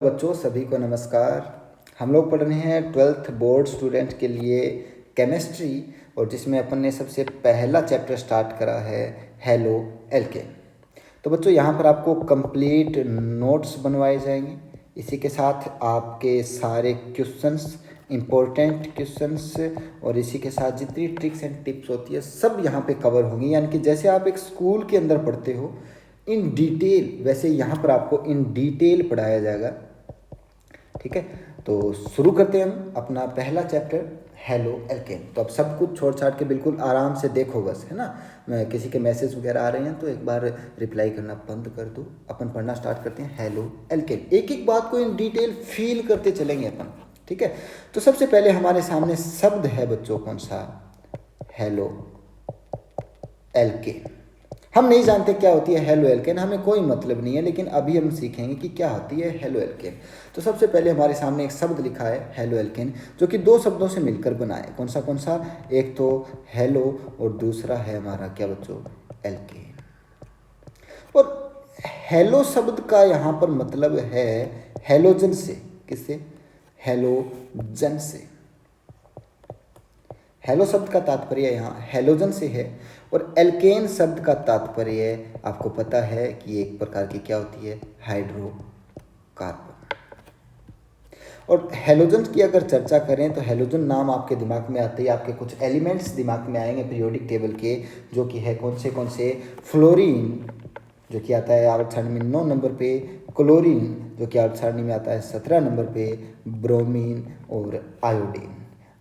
बच्चों सभी को नमस्कार। हम लोग पढ़ रहे हैं 12th बोर्ड स्टूडेंट के लिए केमिस्ट्री, और जिसमें अपन ने सबसे पहला चैप्टर स्टार्ट करा है हेलो एल्केन। तो बच्चों यहाँ पर आपको कंप्लीट नोट्स बनवाए जाएंगे। इसी के साथ आपके सारे क्वेश्चंस, इम्पोर्टेंट क्वेश्चंस, और इसी के साथ जितनी ट्रिक्स एंड टिप्स होती है सब यहाँ पे कवर होंगी। यानी कि जैसे आप एक स्कूल के अंदर पढ़ते हो इन डिटेल, वैसे यहाँ पर आपको इन डिटेल पढ़ाया जाएगा। ठीक है, तो शुरू करते हैं हम अपना पहला चैप्टर हेलो एल्केन। तो अब सब कुछ छोड़ छाड़ के बिल्कुल आराम से देखो बस, है ना। मैं किसी के मैसेज वगैरह आ रहे हैं तो एक बार रिप्लाई करना बंद कर दो। अपन पढ़ना स्टार्ट करते हैं हेलो एल्केन। एक एक बात को इन डिटेल फील करते चलेंगे अपन। ठीक है, तो सबसे पहले हमारे सामने शब्द है बच्चों कौन सा, हेलो एल्केन। हम नहीं जानते क्या होती है हेलो एल्केन, हमें कोई मतलब नहीं है, लेकिन अभी हम सीखेंगे कि क्या होती है हेलो एल्केन। तो सबसे पहले हमारे सामने एक शब्द लिखा है हेलो एल्केन, जो कि दो शब्दों से मिलकर बना है। कौन सा, एक तो हेलो और दूसरा है हमारा क्या बच्चों, एल्केन। और हेलो शब्द का यहाँ पर मतलब है हेलोजन से। किससे, हेलोजन से। हेलो शब्द का तात्पर्य यहाँ हेलोजन से है, और एल्केन शब्द का तात्पर्य आपको पता है कि एक प्रकार की क्या होती है, हाइड्रोकार्बन। और हेलोजन की अगर चर्चा करें तो हेलोजन नाम आपके दिमाग में आते ही आपके कुछ एलिमेंट्स दिमाग में आएंगे पीरियोडिक टेबल के, जो कि है कौन से, फ्लोरीन जो कि आता है आवर्त सारणी में 9 नंबर पे, क्लोरीन जो कि आवर्त सारणी में आता है 17 नंबर पे, ब्रोमीन और आयोडीन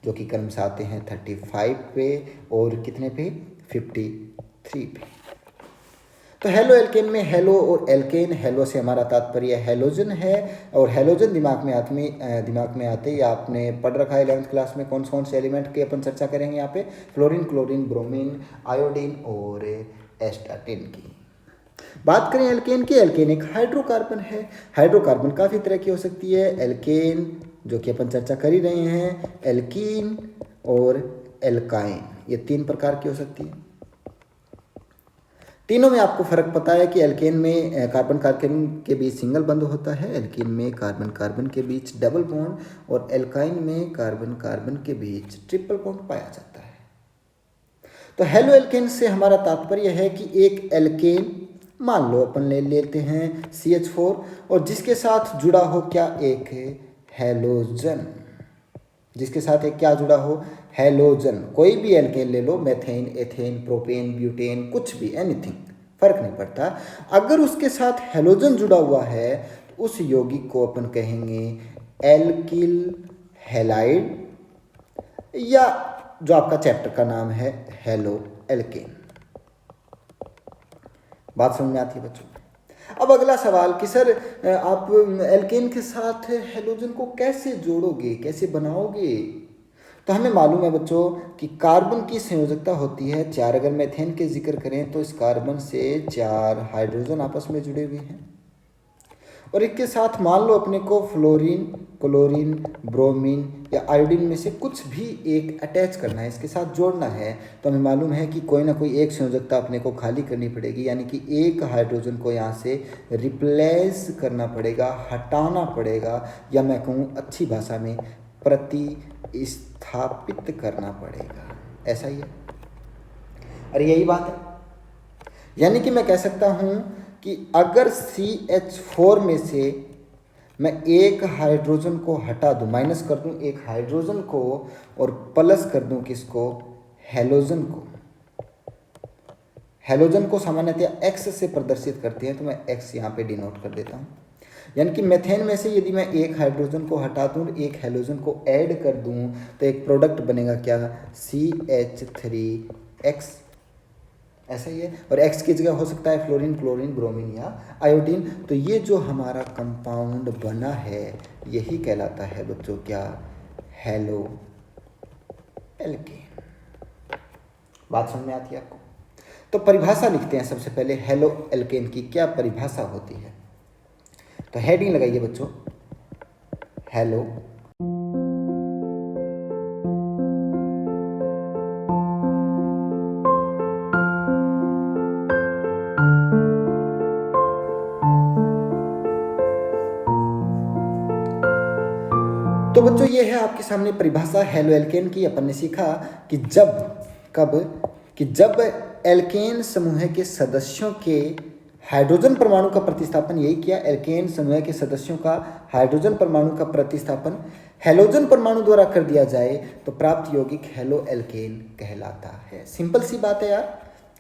जो कि क्रम से आते हैं 35 पे और कितने पे, 53 पे। तो हेलो एल्केन में हेलो और एल्केन, हेलो से हमारा तात्पर्य हेलोजन है, और हेलोजन दिमाग में आते ही आपने पढ़ रखा है 11th क्लास में कौन से एलिमेंट की अपन चर्चा करेंगे यहाँ पे, फ्लोरीन, क्लोरीन, ब्रोमीन, आयोडीन और एस्टाटिन की। बात करें एल्केन की, एल्केन एक हाइड्रोकार्बन है। हाइड्रोकार्बन काफ़ी तरह की हो सकती है। एल्केन जो कि अपन चर्चा कर ही रहे हैं, एल्कीन और एल्काइन, ये 3 प्रकार की हो सकती है। तीनों में आपको फर्क पता है कि एल्केन में कार्बन कार्बन के बीच सिंगल बंध होता है, एल्कीन में कार्बन कार्बन के बीच डबल बॉन्ड, और एल्काइन में कार्बन कार्बन के बीच ट्रिपल बॉन्ड पाया जाता है। तो हेलो एल्केन से हमारा तात्पर्य है कि एक एल्केन मान लो अपन ले लेते हैं CH4, और जिसके साथ जुड़ा हो क्या, एक हेलोजन। जिसके साथ एक क्या जुड़ा हो, हेलोजन। कोई भी एल्केन ले लो, मेथेन, एथेन, प्रोपेन, ब्यूटेन, कुछ भी, एनीथिंग, फर्क नहीं पड़ता। अगर उसके साथ हेलोजन जुड़ा हुआ है तो उस यौगिक को अपन कहेंगे एल्किल हैलाइड, या जो आपका चैप्टर का नाम है हेलो एल्केन। बात समझ में आती है बच्चों। अब अगला सवाल कि सर आप एल्केन के साथ हेलोजन को कैसे जोड़ोगे, कैसे बनाओगे। तो हमें मालूम है बच्चों कि कार्बन की संयोजकता होती है 4। अगर मेथेन के जिक्र करें तो इस कार्बन से 4 हाइड्रोजन आपस में जुड़े हुए हैं, और इसके साथ मान लो अपने को फ्लोरीन, क्लोरीन, ब्रोमीन या आयोडीन में से कुछ भी एक अटैच करना है, इसके साथ जोड़ना है। तो हमें मालूम है कि कोई ना कोई एक संयोजकता अपने को खाली करनी पड़ेगी, यानी कि एक हाइड्रोजन को यहाँ से रिप्लेस करना पड़ेगा, हटाना पड़ेगा, या मैं कहूँ अच्छी भाषा में प्रतिस्थापित करना पड़ेगा। ऐसा ही है, अरे यही बात है। यानी कि मैं कह सकता हूँ कि अगर CH4 में से मैं एक हाइड्रोजन को हटा दूं, माइनस कर दूं एक हाइड्रोजन को, और प्लस कर दूं किसको, हेलोजन को। हेलोजन को सामान्यतः X से प्रदर्शित करते हैं, तो मैं X यहाँ पे डिनोट कर देता हूँ। यानी कि मेथेन में से यदि मैं एक हाइड्रोजन को हटा दूं, एक हेलोजन को ऐड कर दूं, तो एक प्रोडक्ट बनेगा क्या, CH3X। ऐसा ही है, और X की जगह हो सकता है फ्लोरीन, क्लोरीन, ब्रोमीन या आयोडीन। तो ये जो हमारा कंपाउंड बना है यही कहलाता है बच्चों क्या, हेलो एल्केन। बात समझ में आती है आपको। तो परिभाषा लिखते हैं सबसे पहले, हेलो एल्केन की क्या परिभाषा होती है। तो हेडिंग लगाइए बच्चों, हेलो तो बच्चों ये है आपके सामने परिभाषा हेलो एल्केन की। अपन ने सीखा कि जब एल्केन समूह के सदस्यों के हाइड्रोजन परमाणु का प्रतिस्थापन, यही किया, एल्केन समूह के सदस्यों का हाइड्रोजन परमाणु का प्रतिस्थापन हेलोजन परमाणु द्वारा कर दिया जाए तो प्राप्त यौगिक हेलो एल्केन कहलाता है। सिंपल सी बात है यार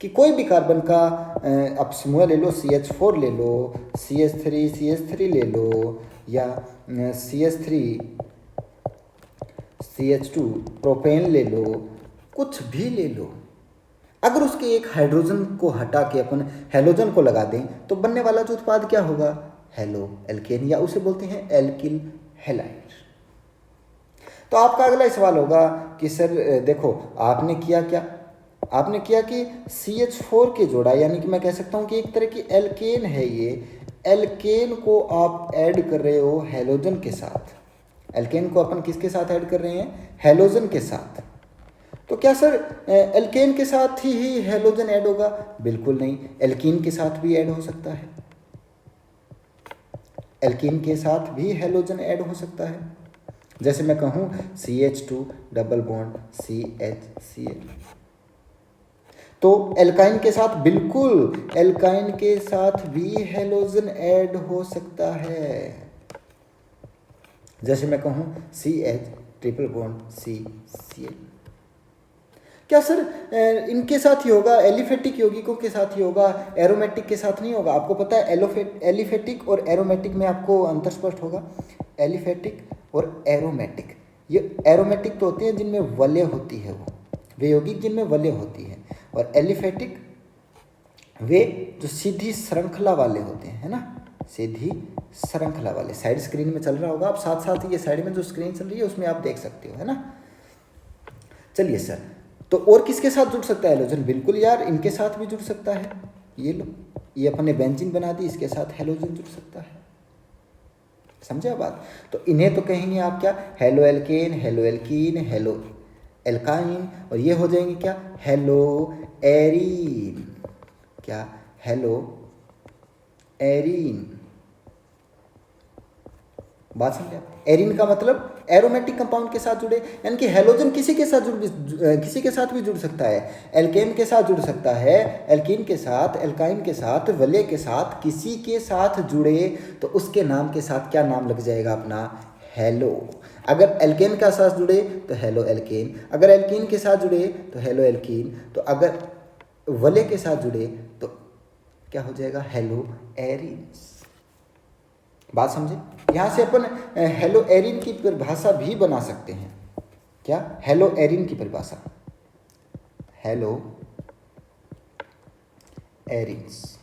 कि कोई भी कार्बन का आप समूह ले लो, CH4 ले लो, CH3 ले लो, या CH2 प्रोपेन ले लो, कुछ भी ले लो, अगर उसके एक हाइड्रोजन को हटा के अपन हेलोजन को लगा दें तो बनने वाला जो उत्पाद क्या होगा? हेलो एल्केन, या उसे बोलते हैं एल्किल हैलाइड। तो आपका अगला सवाल होगा कि सर देखो आपने किया क्या? आपने किया कि CH4 के जोड़ा, यानी कि मैं कह सकता हूं कि एक तरह की एल्केन है ये। एल्केन को आप ऐड कर रहे हो हेलोजन के साथ। एल्केन को अपन किसके साथ ऐड कर रहे हैं? हेलोजन के साथ। तो क्या सर एल्केन के साथ ही हेलोजन ऐड होगा? बिल्कुल नहीं, एल्कीन के साथ भी ऐड हो सकता है। एल्कीन के साथ भी हेलोजन ऐड हो सकता है। जैसे मैं कहूं CH2 डबल बॉन्ड CHCl, तो एल्काइन के साथ, बिल्कुल एल्काइन के साथ भी हेलोजन ऐड हो सकता है। जैसे मैं कहूं CH ट्रिपल बॉन्ड CCl। क्या सर इनके साथ ही होगा? एलिफेटिक यौगिकों के साथ ही होगा, एरोमेटिक के साथ नहीं होगा? आपको पता है एलिफेटिक और एरोमेटिक में आपको अंतर स्पष्ट होगा। एलिफेटिक और एरोमेटिक, ये एरोमेटिक तो होते हैं जिनमें वलय होती है, वे यौगिक जिनमें वलय होती है, और एलिफेटिक वे जो सीधी श्रृंखला वाले होते हैं, है ना, सीधी श्रृंखला वाले। साइड स्क्रीन में चल रहा होगा, आप साथ साथ ये साइड में जो स्क्रीन चल रही है उसमें आप देख सकते हो, है ना। चलिए सर, तो और किसके साथ जुड़ सकता है हेलोजन? बिल्कुल यार, इनके साथ भी जुड़ सकता है। ये लो, ये अपने बेंजीन बना दी, इसके साथ हेलोजन जुड़ सकता है। समझे बात? तो इन्हें तो कहेंगे आप क्या? Halo alkane, halo alkene, halo alkyne, और ये हो जाएंगे क्या? Halo arene. क्या? Halo arene. बात समझे आप? एरीन का मतलब एरोमेटिक कंपाउंड के साथ जुड़े, यानी कि हेलोजन किसी के साथ भी जुड़ सकता है। एल्केन के साथ जुड़ सकता है, एल्कीन के साथ, एल्काइन के साथ, वलय के साथ, किसी के साथ जुड़े तो उसके नाम के साथ क्या नाम लग जाएगा अपना? हेलो। अगर एल्केन के साथ जुड़े तो हेलो एल्केन, अगर एल्कीन के साथ जुड़े तो हेलो एल्कीन, तो अगर वलय के साथ जुड़े तो क्या हो जाएगा? Hello arenes. बात समझे? यहाँ से अपन हेलो एरीन की परिभाषा भी बना सकते हैं। क्या? हेलो एरीन की परिभाषा, हेलो एरीन्स।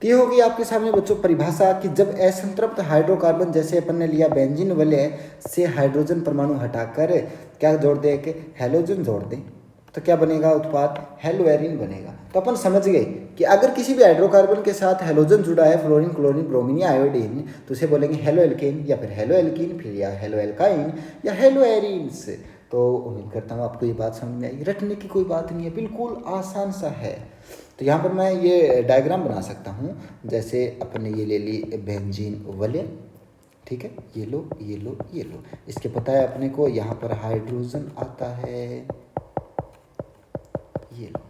ये होगी आपके सामने बच्चों परिभाषा कि जब असंतृप्त हाइड्रोकार्बन, जैसे अपन ने लिया बेंजीन वलय से हाइड्रोजन परमाणु हटाकर क्या जोड़ दे के हेलोजन जोड़ दें तो क्या बनेगा उत्पाद? हेलो एरीन बनेगा। तो अपन समझ गए कि अगर किसी भी हाइड्रोकार्बन के साथ हेलोजन जुड़ा है, फ्लोरीन, क्लोरीन, ब्रोमीन या आयोडीन, तो उसे बोलेंगे हेलो एल्केन, या फिर हेलो एल्कीन, फिर या हेलो एल्काइन, या हेलो एरीन्स। तो उम्मीद करता हूँ आपको ये बात समझ में आई। रटने की कोई बात नहीं है, बिल्कुल आसान सा है। तो यहाँ पर मैं ये डायग्राम बना सकता हूँ। जैसे अपने ये ले ली बेंजीन वलय, ठीक है, ये लो, ये लो, ये लो। इसके पता है अपने को यहाँ पर हाइड्रोजन आता है, ये लो,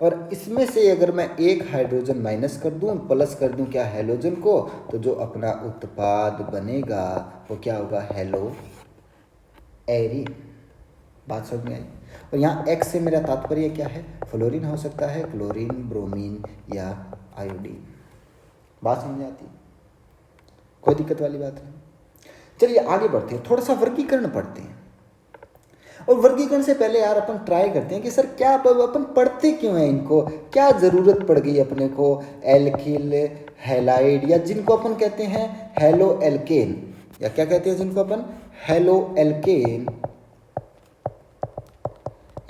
और इसमें से अगर मैं एक हाइड्रोजन माइनस कर दूं, प्लस कर दूं क्या? हेलोजन को, तो जो अपना उत्पाद बनेगा वो क्या होगा? Hello arene. बात समझ में आई? और यहाँ X से मेरा तात्पर्य क्या है? फ्लोरीन हो सकता है, क्लोरीन, ब्रोमीन या आयोडीन। बात समझ आती? कोई दिक्कत वाली बात नहीं। चलिए आगे बढ़ते हैं, थोड़ा सा वर्गीकरण पढ़ते हैं। और वर्गीकरण से पहले यार अपन ट्राई करते हैं कि सर क्या अपन पढ़ते क्यों हैं इनको? क्या ज़रूरत पड़ गई अपने को एल्किल हैलाइड, या जिनको अपन कहते हैं हेलो एल्केन, या क्या कहते हैं जिनको अपन हेलो एल्केन,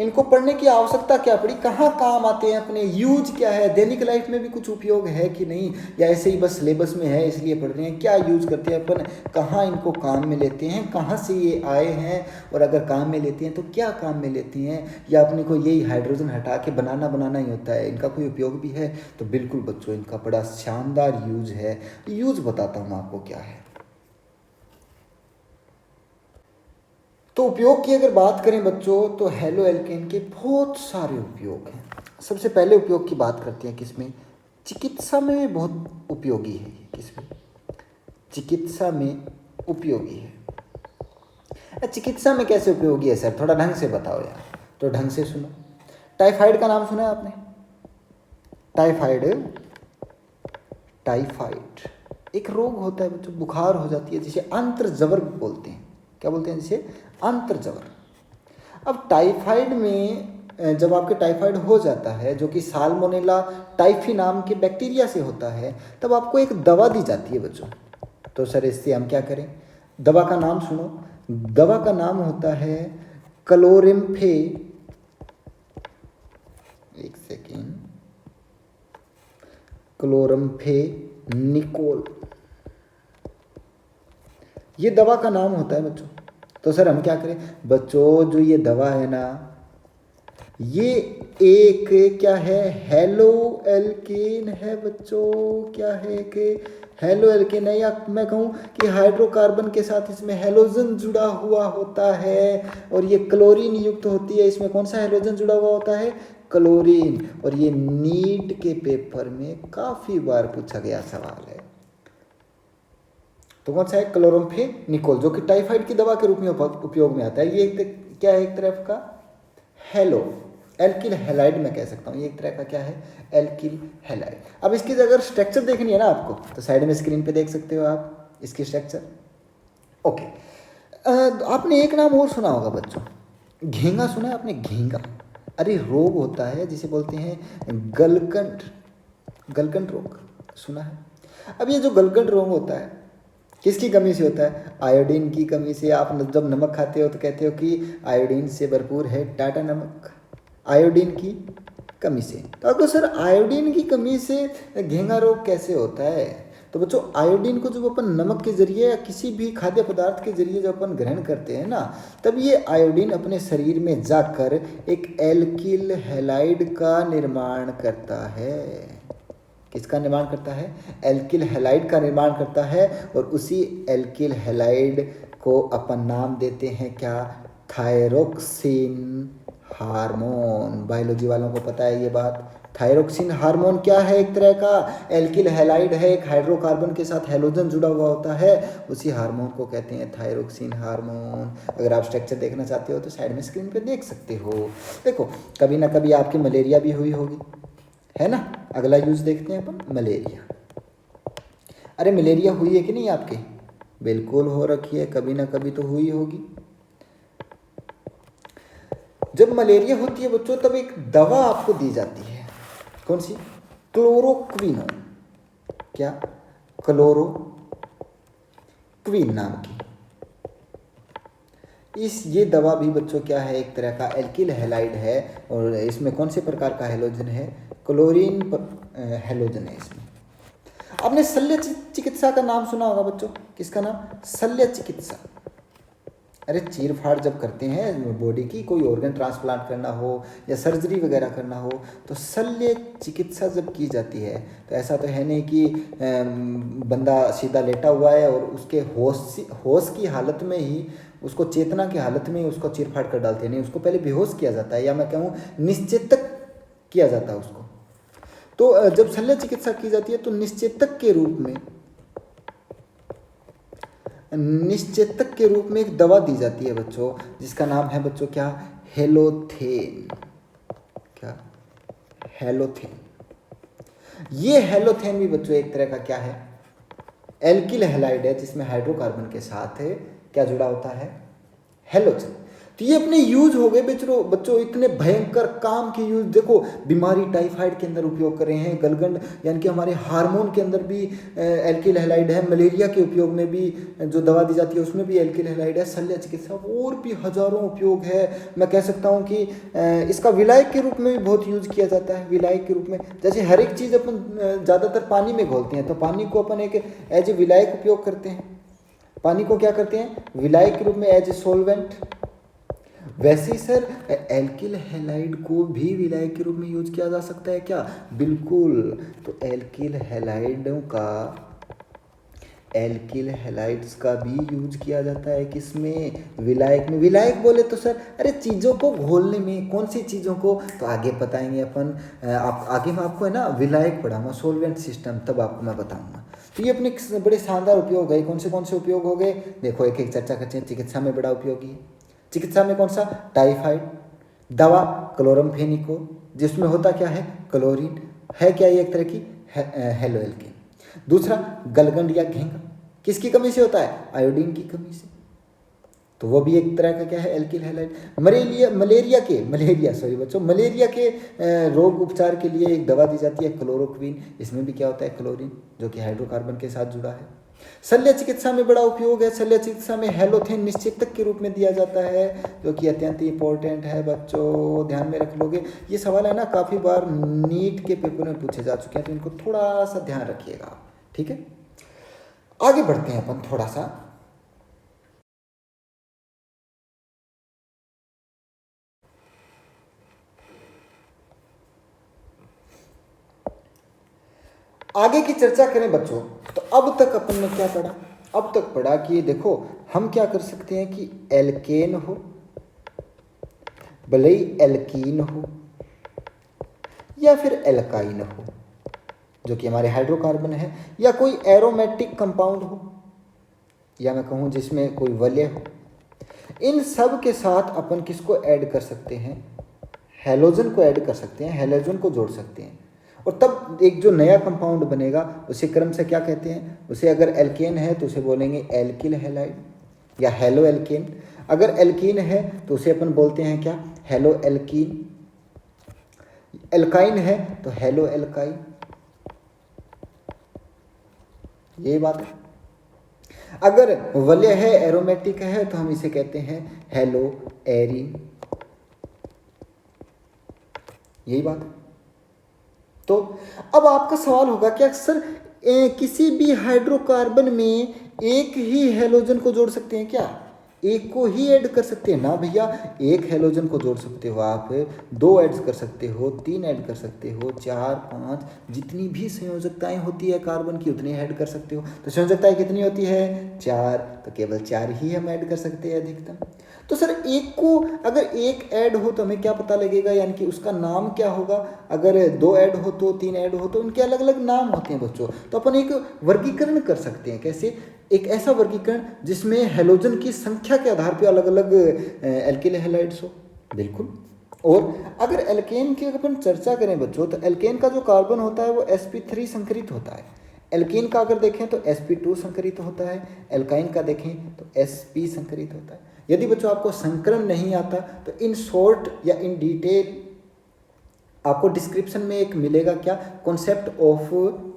इनको पढ़ने की आवश्यकता क्या पड़ी, कहाँ काम आते हैं अपने, यूज क्या है, दैनिक लाइफ में भी कुछ उपयोग है कि नहीं, या ऐसे ही बस सिलेबस में है इसलिए पढ़ रहे हैं, क्या यूज करते हैं अपन, कहाँ इनको काम में लेते हैं, कहाँ से ये आए हैं, और अगर काम में लेते हैं तो क्या काम में लेते हैं, या अपने को यही हाइड्रोजन हटा के बनाना ही होता है, इनका कोई उपयोग भी है। तो बिल्कुल बच्चों इनका बड़ा शानदार यूज है। यूज बताता हूँ आपको क्या है। तो उपयोग की अगर बात करें बच्चों तो हेलो एल्केन के बहुत सारे उपयोग हैं। सबसे पहले उपयोग की बात करते हैं किसमें, चिकित्सा में बहुत उपयोगी है। किसमें, चिकित्सा में उपयोगी है। चिकित्सा में कैसे उपयोगी है सर, थोड़ा ढंग से बताओ यार। तो ढंग से सुनो। टाइफाइड का नाम सुना है आपने, टाइफाइड एक रोग होता है बच्चों, बुखार हो जाती है जिसे अंत्रज्वर बोलते हैं। क्या बोलते हैं जिसे, अंत्रज्वर। अब टाइफाइड में जब आपके टाइफाइड हो जाता है, जो कि साल्मोनेला टाइफी नाम के बैक्टीरिया से होता है, तब आपको एक दवा दी जाती है बच्चों। तो सर इससे हम क्या करें, दवा का नाम सुनो। दवा का नाम होता है क्लोरेम्फे, एक सेकेंड, क्लोरम्फेनिकोल, ये दवा का नाम होता है बच्चों। तो सर हम क्या करें बच्चों, जो ये दवा है ना, ये एक क्या है, हेलो एल्केन है बच्चों। क्या है, एक हेलो एल्केन है, या मैं कहूँ कि हाइड्रोकार्बन के साथ इसमें हेलोजन जुड़ा हुआ होता है, और ये क्लोरीन युक्त होती है। इसमें कौन सा हेलोजन जुड़ा हुआ होता है, क्लोरीन। और ये नीट के पेपर में काफ़ी बार पूछा गया सवाल है। तो कौन सा है, क्लोरम्फेनिकोल, जो कि टाइफाइड की दवा के रूप में उपयोग में आता है। ये क्या है, एक तरफ का हेलो एल्किल हैलाइड मैं कह सकता हूँ, ये एक तरह का क्या है, एल्किल हैलाइड। अब इसकी अगर स्ट्रक्चर देखनी है ना आपको, तो साइड में स्क्रीन पे देख सकते हो आप इसकी स्ट्रक्चर। ओके, आपने एक नाम और सुना होगा बच्चों, घेंगा सुना है आपने, घेंगा। अरे रोग होता है जिसे बोलते हैं गलकंठ रोग, सुना है। अब ये जो गलकंठ रोग होता है किसकी कमी से होता है, आयोडीन की कमी से। आप जब नमक खाते हो तो कहते हो कि आयोडीन से भरपूर है टाटा नमक, आयोडीन की कमी से। तो अगर सर आयोडीन की कमी से घेंगा रोग कैसे होता है, तो बच्चों आयोडीन को जब अपन नमक के जरिए या किसी भी खाद्य पदार्थ के जरिए जब अपन ग्रहण करते हैं ना, तब ये आयोडीन अपने शरीर में जाकर एक एल्किल हैलाइड का निर्माण करता है। किसका निर्माण करता है, एल्किल हैलाइड का निर्माण करता है। और उसी एल्किल हैलाइड को अपन नाम देते हैं क्या, थायरोक्सिन हार्मोन। बायोलॉजी वालों को पता है ये बात। थायरोक्सिन हार्मोन क्या है, एक तरह का एल्किल हैलाइड है, एक हाइड्रोकार्बन के साथ हैलोजन जुड़ा हुआ होता है, उसी हार्मोन को कहते हैं थायरोक्सिन हार्मोन। अगर आप स्ट्रक्चर देखना चाहते हो तो साइड में स्क्रीन पे देख सकते हो। देखो कभी ना कभी आपकी मलेरिया भी हुई होगी, है ना। अगला यूज देखते हैं अपन, मलेरिया। अरे मलेरिया हुई है कि नहीं आपके, बिल्कुल हो रखी है, कभी ना कभी तो हुई होगी। जब मलेरिया होती है बच्चों, तब एक दवा आपको दी जाती है, कौन सी, क्लोरोक्विनो। क्या, क्लोरोक्विन नाम की। ये दवा भी बच्चों क्या है, एक तरह का एल्किल हैलाइड है, और इसमें कौन से प्रकार का हैलोजन है, क्लोरीन हैलोजन है इसमें। आपने शल्य चिकित्सा का नाम सुना होगा बच्चों, किसका नाम, शल्य चिकित्सा। अरे चीर फाड़ जब करते हैं बॉडी की, कोई ऑर्गन ट्रांसप्लांट करना हो या सर्जरी वगैरह करना हो, तो शल्य चिकित्सा जब की जाती है, तो ऐसा तो है नहीं कि बंदा सीधा लेटा हुआ है और उसके होश की हालत में ही, उसको चेतना की हालत में ही उसको चीर फाड़ कर डालते हैं। नहीं, उसको पहले बेहोश किया जाता है, या मैं कहूँ निश्चेतक किया जाता है उसको। तो जब शल्य चिकित्सा की जाती है तो निश्चेतक के रूप में एक दवा दी जाती है बच्चों, जिसका नाम है बच्चों क्या, हेलोथेन। क्या, हेलोथेन। ये हेलोथेन भी बच्चों एक तरह का क्या है, एल्किल हैलाइड है, जिसमें हाइड्रोकार्बन के साथ क्या जुड़ा होता है, हेलोजन। तो ये अपने यूज हो गए बच्चों इतने भयंकर काम के यूज। देखो बीमारी टाइफाइड के अंदर उपयोग कर रहे हैं, गलगंड यानी कि हमारे हार्मोन के अंदर भी एल्किल हैलाइड है, मलेरिया के उपयोग में भी जो दवा दी जाती है उसमें भी एल्किल हैलाइड है, शल्य चिकित्सा और भी हजारों उपयोग है। मैं कह सकता हूँ कि इसका विलायक के रूप में भी बहुत यूज किया जाता है। विलायक के रूप में जैसे हर एक चीज़ अपन ज़्यादातर पानी में घोलते हैं, तो पानी को अपन एक एज ए विलायक उपयोग करते हैं। पानी को क्या करते हैं, विलायक के रूप में एज ए सोलवेंट। वैसे ही सर एल्किल हैलाइड को भी विलायक के रूप में यूज किया जा सकता है क्या? बिल्कुल। तो एल्किल हैलाइड्स का भी यूज किया जाता है किसमें? विलायक में। विलायक बोले तो सर अरे चीज़ों को घोलने में, कौन सी चीज़ों को, तो आगे बताएंगे अपन। आगे मैं आपको है ना विलायक पढ़ाऊंगा, सोलवेंट सिस्टम, तब आपको मैं बताऊंगा। तो ये अपने बड़े शानदार उपयोग है। कौन से उपयोग हो गए देखो, एक एक चर्चा करते हैं। चिकित्सा में बड़ा उपयोगी है। चिकित्सा में कौन सा? टाइफाइड दवा क्लोरमफेनिको, जिसमें होता क्या है? क्लोरीन है क्या? ये एक तरह की हेलो एल्केन। दूसरा गलगंड या घेंगा, किसकी कमी से होता है? आयोडीन की कमी से, तो वो भी एक तरह का क्या है? Alkyl halide. मलेरिया के रोग उपचार के लिए एक दवा दी जाती है क्लोरोक्विन, इसमें भी क्या होता है? क्लोरीन, जो कि हाइड्रोकार्बन के साथ जुड़ा है। शल्य चिकित्सा में बड़ा उपयोग है। शल्य चिकित्सा में हेलोथेन निश्चेतक के रूप में दिया जाता है, जो कि अत्यंत इंपॉर्टेंट है बच्चों, ध्यान में रख लोगे। ये सवाल है ना काफ़ी बार नीट के पेपर में पूछे जा चुके हैं, तो इनको थोड़ा सा ध्यान रखिएगा, ठीक है। आगे बढ़ते हैं अपन थोड़ा सा। आगे की चर्चा करें बच्चों, तो अब तक अपन ने क्या पढ़ा? अब तक पढ़ा कि देखो हम क्या कर सकते हैं कि एल्केन हो, भले ही एल्कीन हो या फिर एल्काइन हो, जो कि हमारे हाइड्रोकार्बन है, या कोई एरोमेटिक कंपाउंड हो, या मैं कहूँ जिसमें कोई वलय हो, इन सब के साथ अपन किसको ऐड कर सकते हैं? हैलोजन को ऐड कर सकते हैं, हैलोजन को जोड़ सकते हैं, और तब एक जो नया कंपाउंड बनेगा उसे क्रम से क्या कहते हैं? उसे अगर एल्केन है तो उसे बोलेंगे एल्किल हैलाइड या हेलो एल्केन। अगर एल्कीन है तो उसे अपन बोलते हैं क्या? Hello alkene. एल्काइन है तो हेलो एल्काइन। यही बात है। अगर वलय है, एरोमेटिक है, तो हम इसे कहते हैं हेलो एरीन। यही बात है। तो अब आपका सवाल होगा क्या सर किसी भी हाइड्रोकार्बन में एक ही हैलोजन को जोड़ सकते हैं क्या? एक को ही ऐड कर सकते हैं ना भैया। एक हैलोजन को जोड़ सकते हो आप, दो ऐड कर सकते हो, तीन ऐड कर सकते हो, चार, पाँच, जितनी भी संयोजकताएं होती है कार्बन की उतनी ऐड कर सकते हो। तो संयोजकताएं कितनी होती है? चार, तो केवल चार ही हम ऐड कर सकते हैं अधिकतम। तो सर एक को अगर एक ऐड हो तो हमें क्या पता लगेगा, यानी कि उसका नाम क्या होगा? अगर दो ऐड हो तो, तीन ऐड हो तो, उनके अलग अलग नाम होते हैं बच्चों। तो अपन एक वर्गीकरण कर सकते हैं। कैसे? एक ऐसा वर्गीकरण जिसमें हैलोजन की संख्या के आधार पर अलग अलग एल्किल हैलाइड्स हो। बिल्कुल। और अगर एल्केन की अपन चर्चा करें बच्चों, तो एल्केन का जो कार्बन होता है वो sp3 संकरित होता है। एल्कीन का अगर देखें तो sp2 संकरित होता है, एल्काइन का देखें तो sp संकरित होता है। यदि बच्चों आपको संकरण नहीं आता तो इन शॉर्ट या इन डिटेल आपको डिस्क्रिप्शन में एक मिलेगा क्या? कॉन्सेप्ट ऑफ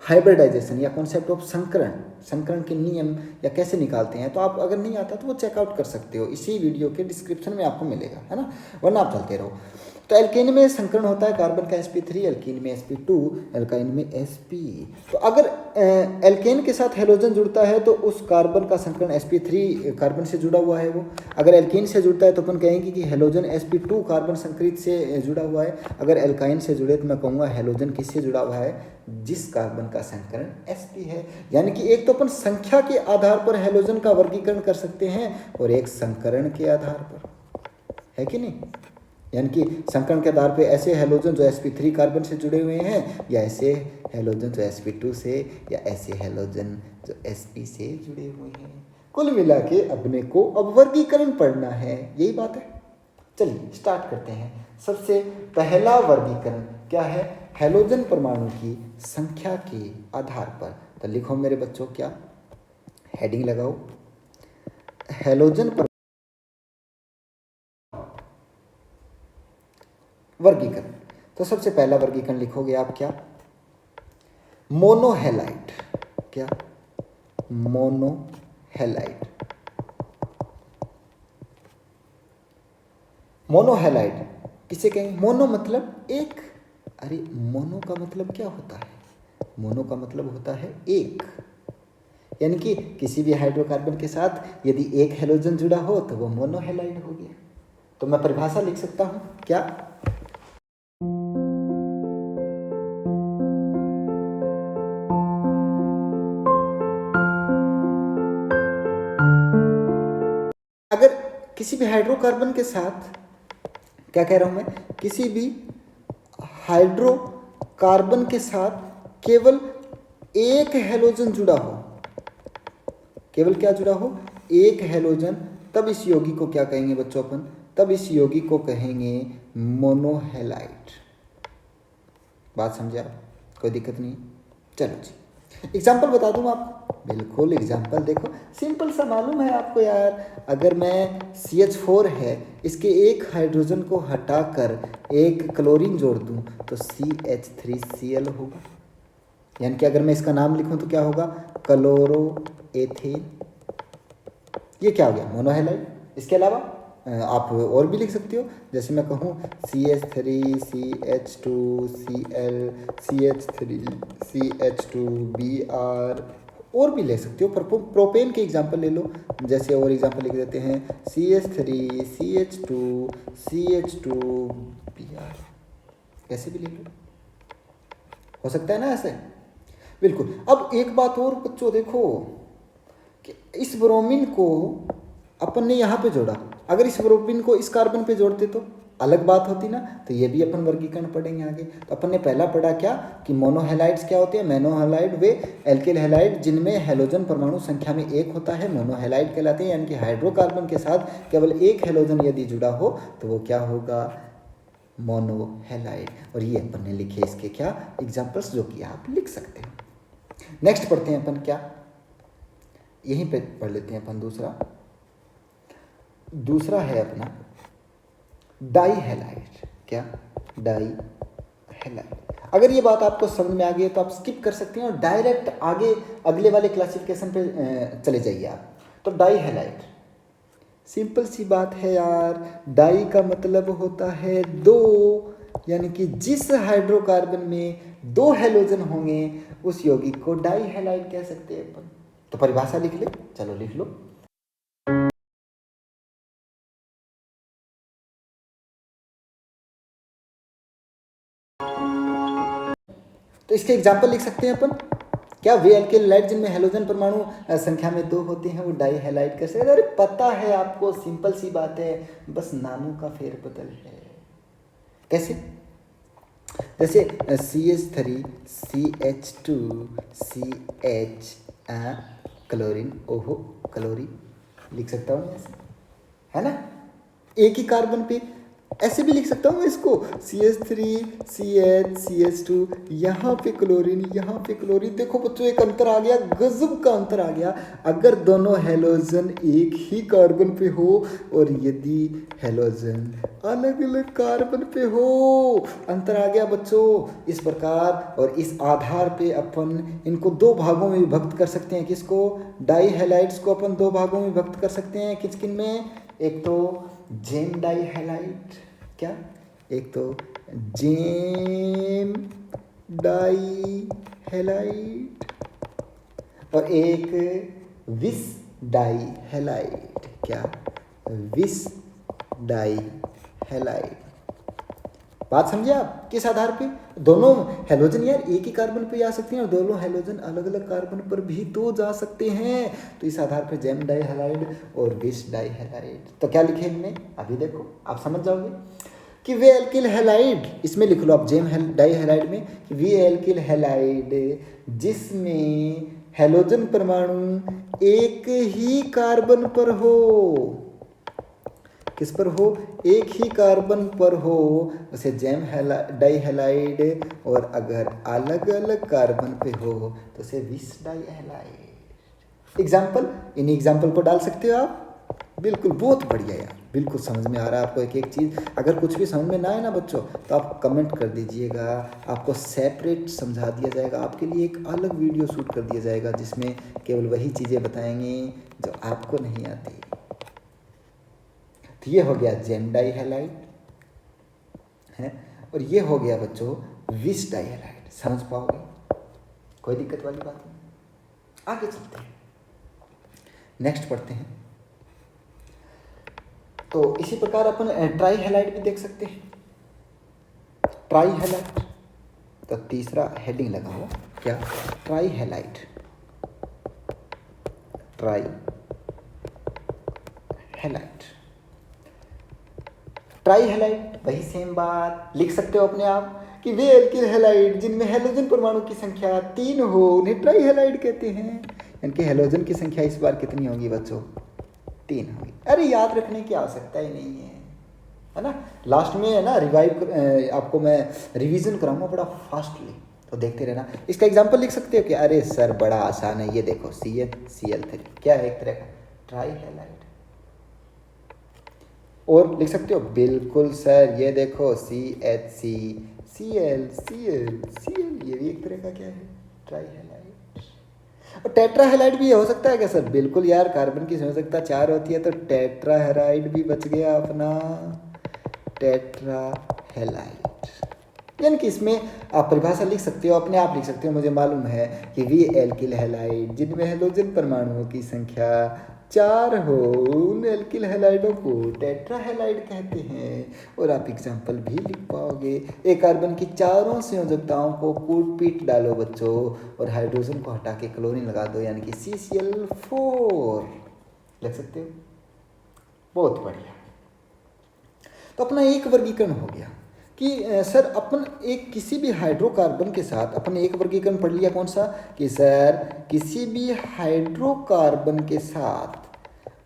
हाइब्रिडाइजेशन या कॉन्सेप्ट ऑफ संकरण के नियम या कैसे निकालते हैं। तो आप अगर नहीं आता तो वो चेकआउट कर सकते हो, इसी वीडियो के डिस्क्रिप्शन में आपको मिलेगा, है ना, वरना आप चलते रहो। तो एल्केन में संकरण होता है कार्बन का sp3, एल्कीन में sp2, एल्काइन में sp। तो अगर एल्केन के साथ हेलोजन जुड़ता है तो उस कार्बन का संकरण sp3 कार्बन से जुड़ा हुआ है वो। अगर एल्कीन से जुड़ता है तो अपन कहेंगे कि हेलोजन sp2 कार्बन संकरित से जुड़ा हुआ है। अगर एल्काइन से जुड़े तो मैं कहूँगा हेलोजन किससे जुड़ा हुआ है? जिस कार्बन का संकरण sp है। यानी कि एक तो अपन संख्या के आधार पर हेलोजन का वर्गीकरण कर सकते हैं और एक संकरण के आधार पर, है कि नहीं? यानी कि संकरण के आधार पे ऐसे हैलोजन जो sp3 कार्बन से जुड़े हुए हैं, या ऐसे हैलोजन जो sp2 से, या ऐसे हैलोजन जो sp से जुड़े हुए हैं। कुल मिला के अपने को अब वर्गीकरण पढ़ना है, यही बात है। चलिए स्टार्ट करते हैं। सबसे पहला वर्गीकरण क्या है? हैलोजन परमाणु की संख्या के आधार पर। तो लिखो मेरे बच्चों, क्या हेडिंग लगाओ? हैलोजन वर्गीकरण। तो सबसे पहला वर्गीकरण लिखोगे आप क्या? मोनोहेलाइड। क्या? मोनोहेलाइड। मोनोहेलाइड किसे कहेंगे? मोनो मतलब एक। अरे मोनो का मतलब क्या होता है? मोनो का मतलब होता है एक, यानी कि किसी भी हाइड्रोकार्बन के साथ यदि एक हेलोजन जुड़ा हो तो वो मोनोहेलाइड हो गया। तो मैं परिभाषा लिख सकता हूं क्या? अगर किसी भी हाइड्रोकार्बन के साथ, क्या कह रहा हूं मैं, किसी भी हाइड्रोकार्बन के साथ केवल एक हेलोजन जुड़ा हो, केवल क्या जुड़ा हो? एक हेलोजन, तब इस यौगिक को क्या कहेंगे बच्चों अपन? तब इस यौगिक को कहेंगे मोनोहेलाइड। बात समझे आप? कोई दिक्कत नहीं? चलो जी, एग्जाम्पल बता दूं आपको। बिल्कुल एग्जाम्पल देखो, सिंपल सा मालूम है आपको यार। अगर मैं CH4 है, इसके एक हाइड्रोजन को हटाकर एक क्लोरीन जोड़ दूं तो CH3Cl होगा। यानी कि अगर मैं इसका नाम लिखूं तो क्या होगा? क्लोरोएथेन। ये क्या हो गया? मोनोहेलाइड। इसके अलावा आप और भी लिख सकते हो, जैसे मैं कहूँ CH3 CH2Cl CH3 CH2Br, और भी ले सकते हो। प्रोपेन के एग्जाम्पल ले लो, जैसे और एग्जाम्पल लिख देते हैं CH3 CH2 CH2Br, ऐसे भी लिख लो, हो सकता है ना ऐसे? बिल्कुल। अब एक बात और बच्चों देखो कि इस ब्रोमीन को अपन ने यहाँ पे जोड़ा, अगर इस ब्रोमीन को इस कार्बन पे जोड़ते तो अलग बात होती ना। तो ये भी अपन वर्गीकरण पढ़ेंगे आगे। तो अपन ने पहला पढ़ा क्या कि मोनोहेलाइड्स क्या होते हैं? मोनोहेलाइड वे एल्किल हैलाइड जिनमें हेलोजन परमाणु संख्या में एक होता है, मोनोहेलाइड कहलाते हैं। यानी कि हाइड्रोकार्बन के साथ केवल एक हेलोजन यदि जुड़ा हो तो वो क्या होगा? मोनोहेलाइड। और ये अपन ने लिखे इसके क्या एग्जाम्पल्स, जो कि आप लिख सकते हैं। नेक्स्ट पढ़ते हैं अपन क्या, यहीं पे पढ़ लेते हैं अपन दूसरा है अपना डाईहेलाइड। क्या? डाईहेलाइड। अगर ये बात आपको समझ में आ गई है तो आप स्किप कर सकते हैं और डायरेक्ट आगे अगले वाले क्लासिफिकेशन पे चले जाइए आप। तो डाईहेलाइड सिंपल सी बात है यार, डाई का मतलब होता है दो, यानी कि जिस हाइड्रोकार्बन में दो हेलोजन होंगे उस यौगिक को डाईहेलाइड कह सकते हैं अपन। तो परिभाषा लिख ले, चलो लिख लो। तो इसके एग्जाम्पल लिख सकते हैं अपन क्या? वे एल्किल हैलाइड जिनमें हेलोजन परमाणु संख्या में दो होते हैं वो डाईहेलाइड कैसे? अरे पता है आपको, सिंपल सी बात है, बस नामों का फेरबदल है। कैसे? जैसे CH3 CH2 CH क्लोरीन, ओहो क्लोरीन लिख सकता हूँ ऐसे, है ना? एक ही कार्बन पे ऐसे भी लिख सकता हूँ इसको, CH3 CH CH2, यहाँ पे क्लोरीन यहाँ पे क्लोरीन। देखो बच्चों एक अंतर आ गया, गजब का अंतर आ गया। अगर दोनों हेलोजन एक ही कार्बन पे हो और यदि हेलोजन अलग अलग कार्बन पे हो, अंतर आ गया बच्चों। इस प्रकार और इस आधार पे अपन इनको दो भागों में विभक्त कर सकते हैं। किसको? डाईहेलाइड्स को अपन दो भागों में विभक्त कर सकते हैं। किस किन में? एक तो जेम डाईहेलाइड, क्या? एक तो जेम डाईहेलाइड और एक विस डाईहेलाइड। क्या? विस डाईहेलाइड। बात समझे आप? किस आधार पे? दोनों हेलोजन यार एक ही कार्बन पे जा सकते हैं और दोनों हेलोजन अलग अलग कार्बन पर भी तो जा सकते हैं। तो इस आधार पे जेम डाईहेलाइड और विस डाईहेलाइड। तो क्या लिखे इनमें? अभी देखो आप समझ जाओगे कि वे एल्किल हैलाइड, इसमें लिख लो आप जेम डाईहेलाइड में कि वे एल्किल हैलाइड जिसमें हेलोजन परमाणु एक ही कार्बन पर हो। किस पर हो? एक ही कार्बन पर हो, उसे जेम डाईहेलाइड, और अगर अलग अलग कार्बन पे हो तो उसे विस डाईहेलाइड। एग्जाम्पल, इन एग्जाम्पल को डाल सकते हो आप। बिल्कुल, बहुत बढ़िया यार। बिल्कुल समझ में आ रहा है आपको एक एक चीज़। अगर कुछ भी समझ में ना आए ना बच्चों तो आप कमेंट कर दीजिएगा, आपको सेपरेट समझा दिया जाएगा, आपके लिए एक अलग वीडियो शूट कर दिया जाएगा जिसमें केवल वही चीज़ें बताएंगे जो आपको नहीं आती। तो ये हो गया जेम डाई हैलाइड है, और ये हो गया बच्चों विस डाई हैलाइड। समझ पाओगे, कोई दिक्कत वाली बात नहीं। आगे चलते हैं, नेक्स्ट पढ़ते हैं। तो इसी प्रकार अपन ट्राई हैलाइड भी देख सकते हैं। ट्राई हैलाइड, तो तीसरा हेडिंग लगाओ क्या, try halide. Try halide, try halide वही सेम बात लिख सकते हो अपने आप कि वे एल्किल हैलाइड जिनमें हैलोजन परमाणु की संख्या 3 हो उन्हें ट्राई हैलाइड कहते हैं। इनके हैलोजन की संख्या इस बार कितनी होगी बच्चों, 3 होगी। अरे याद रखने की आवश्यकता ही नहीं है ना। लास्ट में है ना रिवाइव आपको मैं रिवीजन कराऊंगा बड़ा फास्टली, तो देखते रहना। इसका एग्जांपल लिख सकते हो कि अरे सर बड़ा आसान है, ये देखो CH-Cl3 क्या है, एक तरह का ट्राई हैलाइड। और लिख सकते हो बिल्कुल सर ये देखो CHC Cl Cl Cl, ये भी एक तरह का क्या है, ट्राई हैलाइड। और टेट्रा हैलाइड भी हो सकता है क्या सर, बिल्कुल यार, कार्बन की संयोजकता 4 होती है तो टेट्रा हैलाइड भी बच गया अपना, टेट्रा हैलाइड। यानी कि इसमें आप परिभाषा लिख सकते हो, अपने आप लिख सकते हो, मुझे मालूम है कि वी एल्किल हैलाइड जिनमें हैलोजन परमाणुओं की संख्या 4 हो उन एल्किल हैलाइडों को टेट्रा हैलाइड कहते हैं। और आप एग्जाम्पल भी लिख पाओगे। एक कार्बन की चारों संयोजकताओं को कूट पीट डालो बच्चों और हाइड्रोजन को हटा के क्लोरीन लगा दो, यानी कि CCl4 लिख सकते हो। बहुत बढ़िया। तो अपना एक वर्गीकरण हो गया कि सर अपन एक किसी भी हाइड्रोकार्बन के साथ अपन एक वर्गीकरण पढ़ लिया, कौन सा, कि सर किसी भी हाइड्रोकार्बन के साथ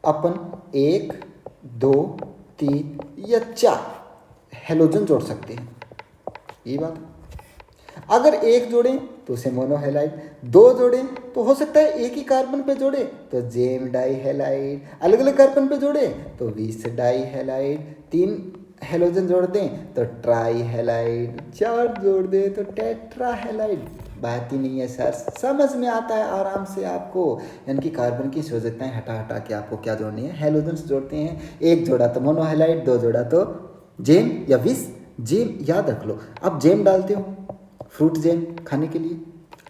अपन 1 2 3 या 4 हैलोजन जोड़ सकते हैं, ये बात। अगर 1 जोड़ें तो उसे मोनोहैलाइड, 2 जोड़ें तो हो सकता है एक ही कार्बन पे जोड़े तो जेम डाई हैलाइड, अलग अलग कार्बन पे जोड़े तो विस डाई हैलाइड, 3 हैलोजन जोड़ दें तो ट्राई हैलाइड, 4 जोड़ दें तो टेट्रा हैलाइड। बात ही नहीं है सर, समझ में आता है आराम से आपको। यानी कि कार्बन की संयोजकताएं हटा हटा के आपको क्या जोड़नी है, हैलोजन जोड़ते हैं। 1 जोड़ा तो मोनोहैलाइड, 2 जोड़ा तो जेम या विस। जेम याद रख लो, अब जेम डालते हो फ्रूट जैम खाने के लिए।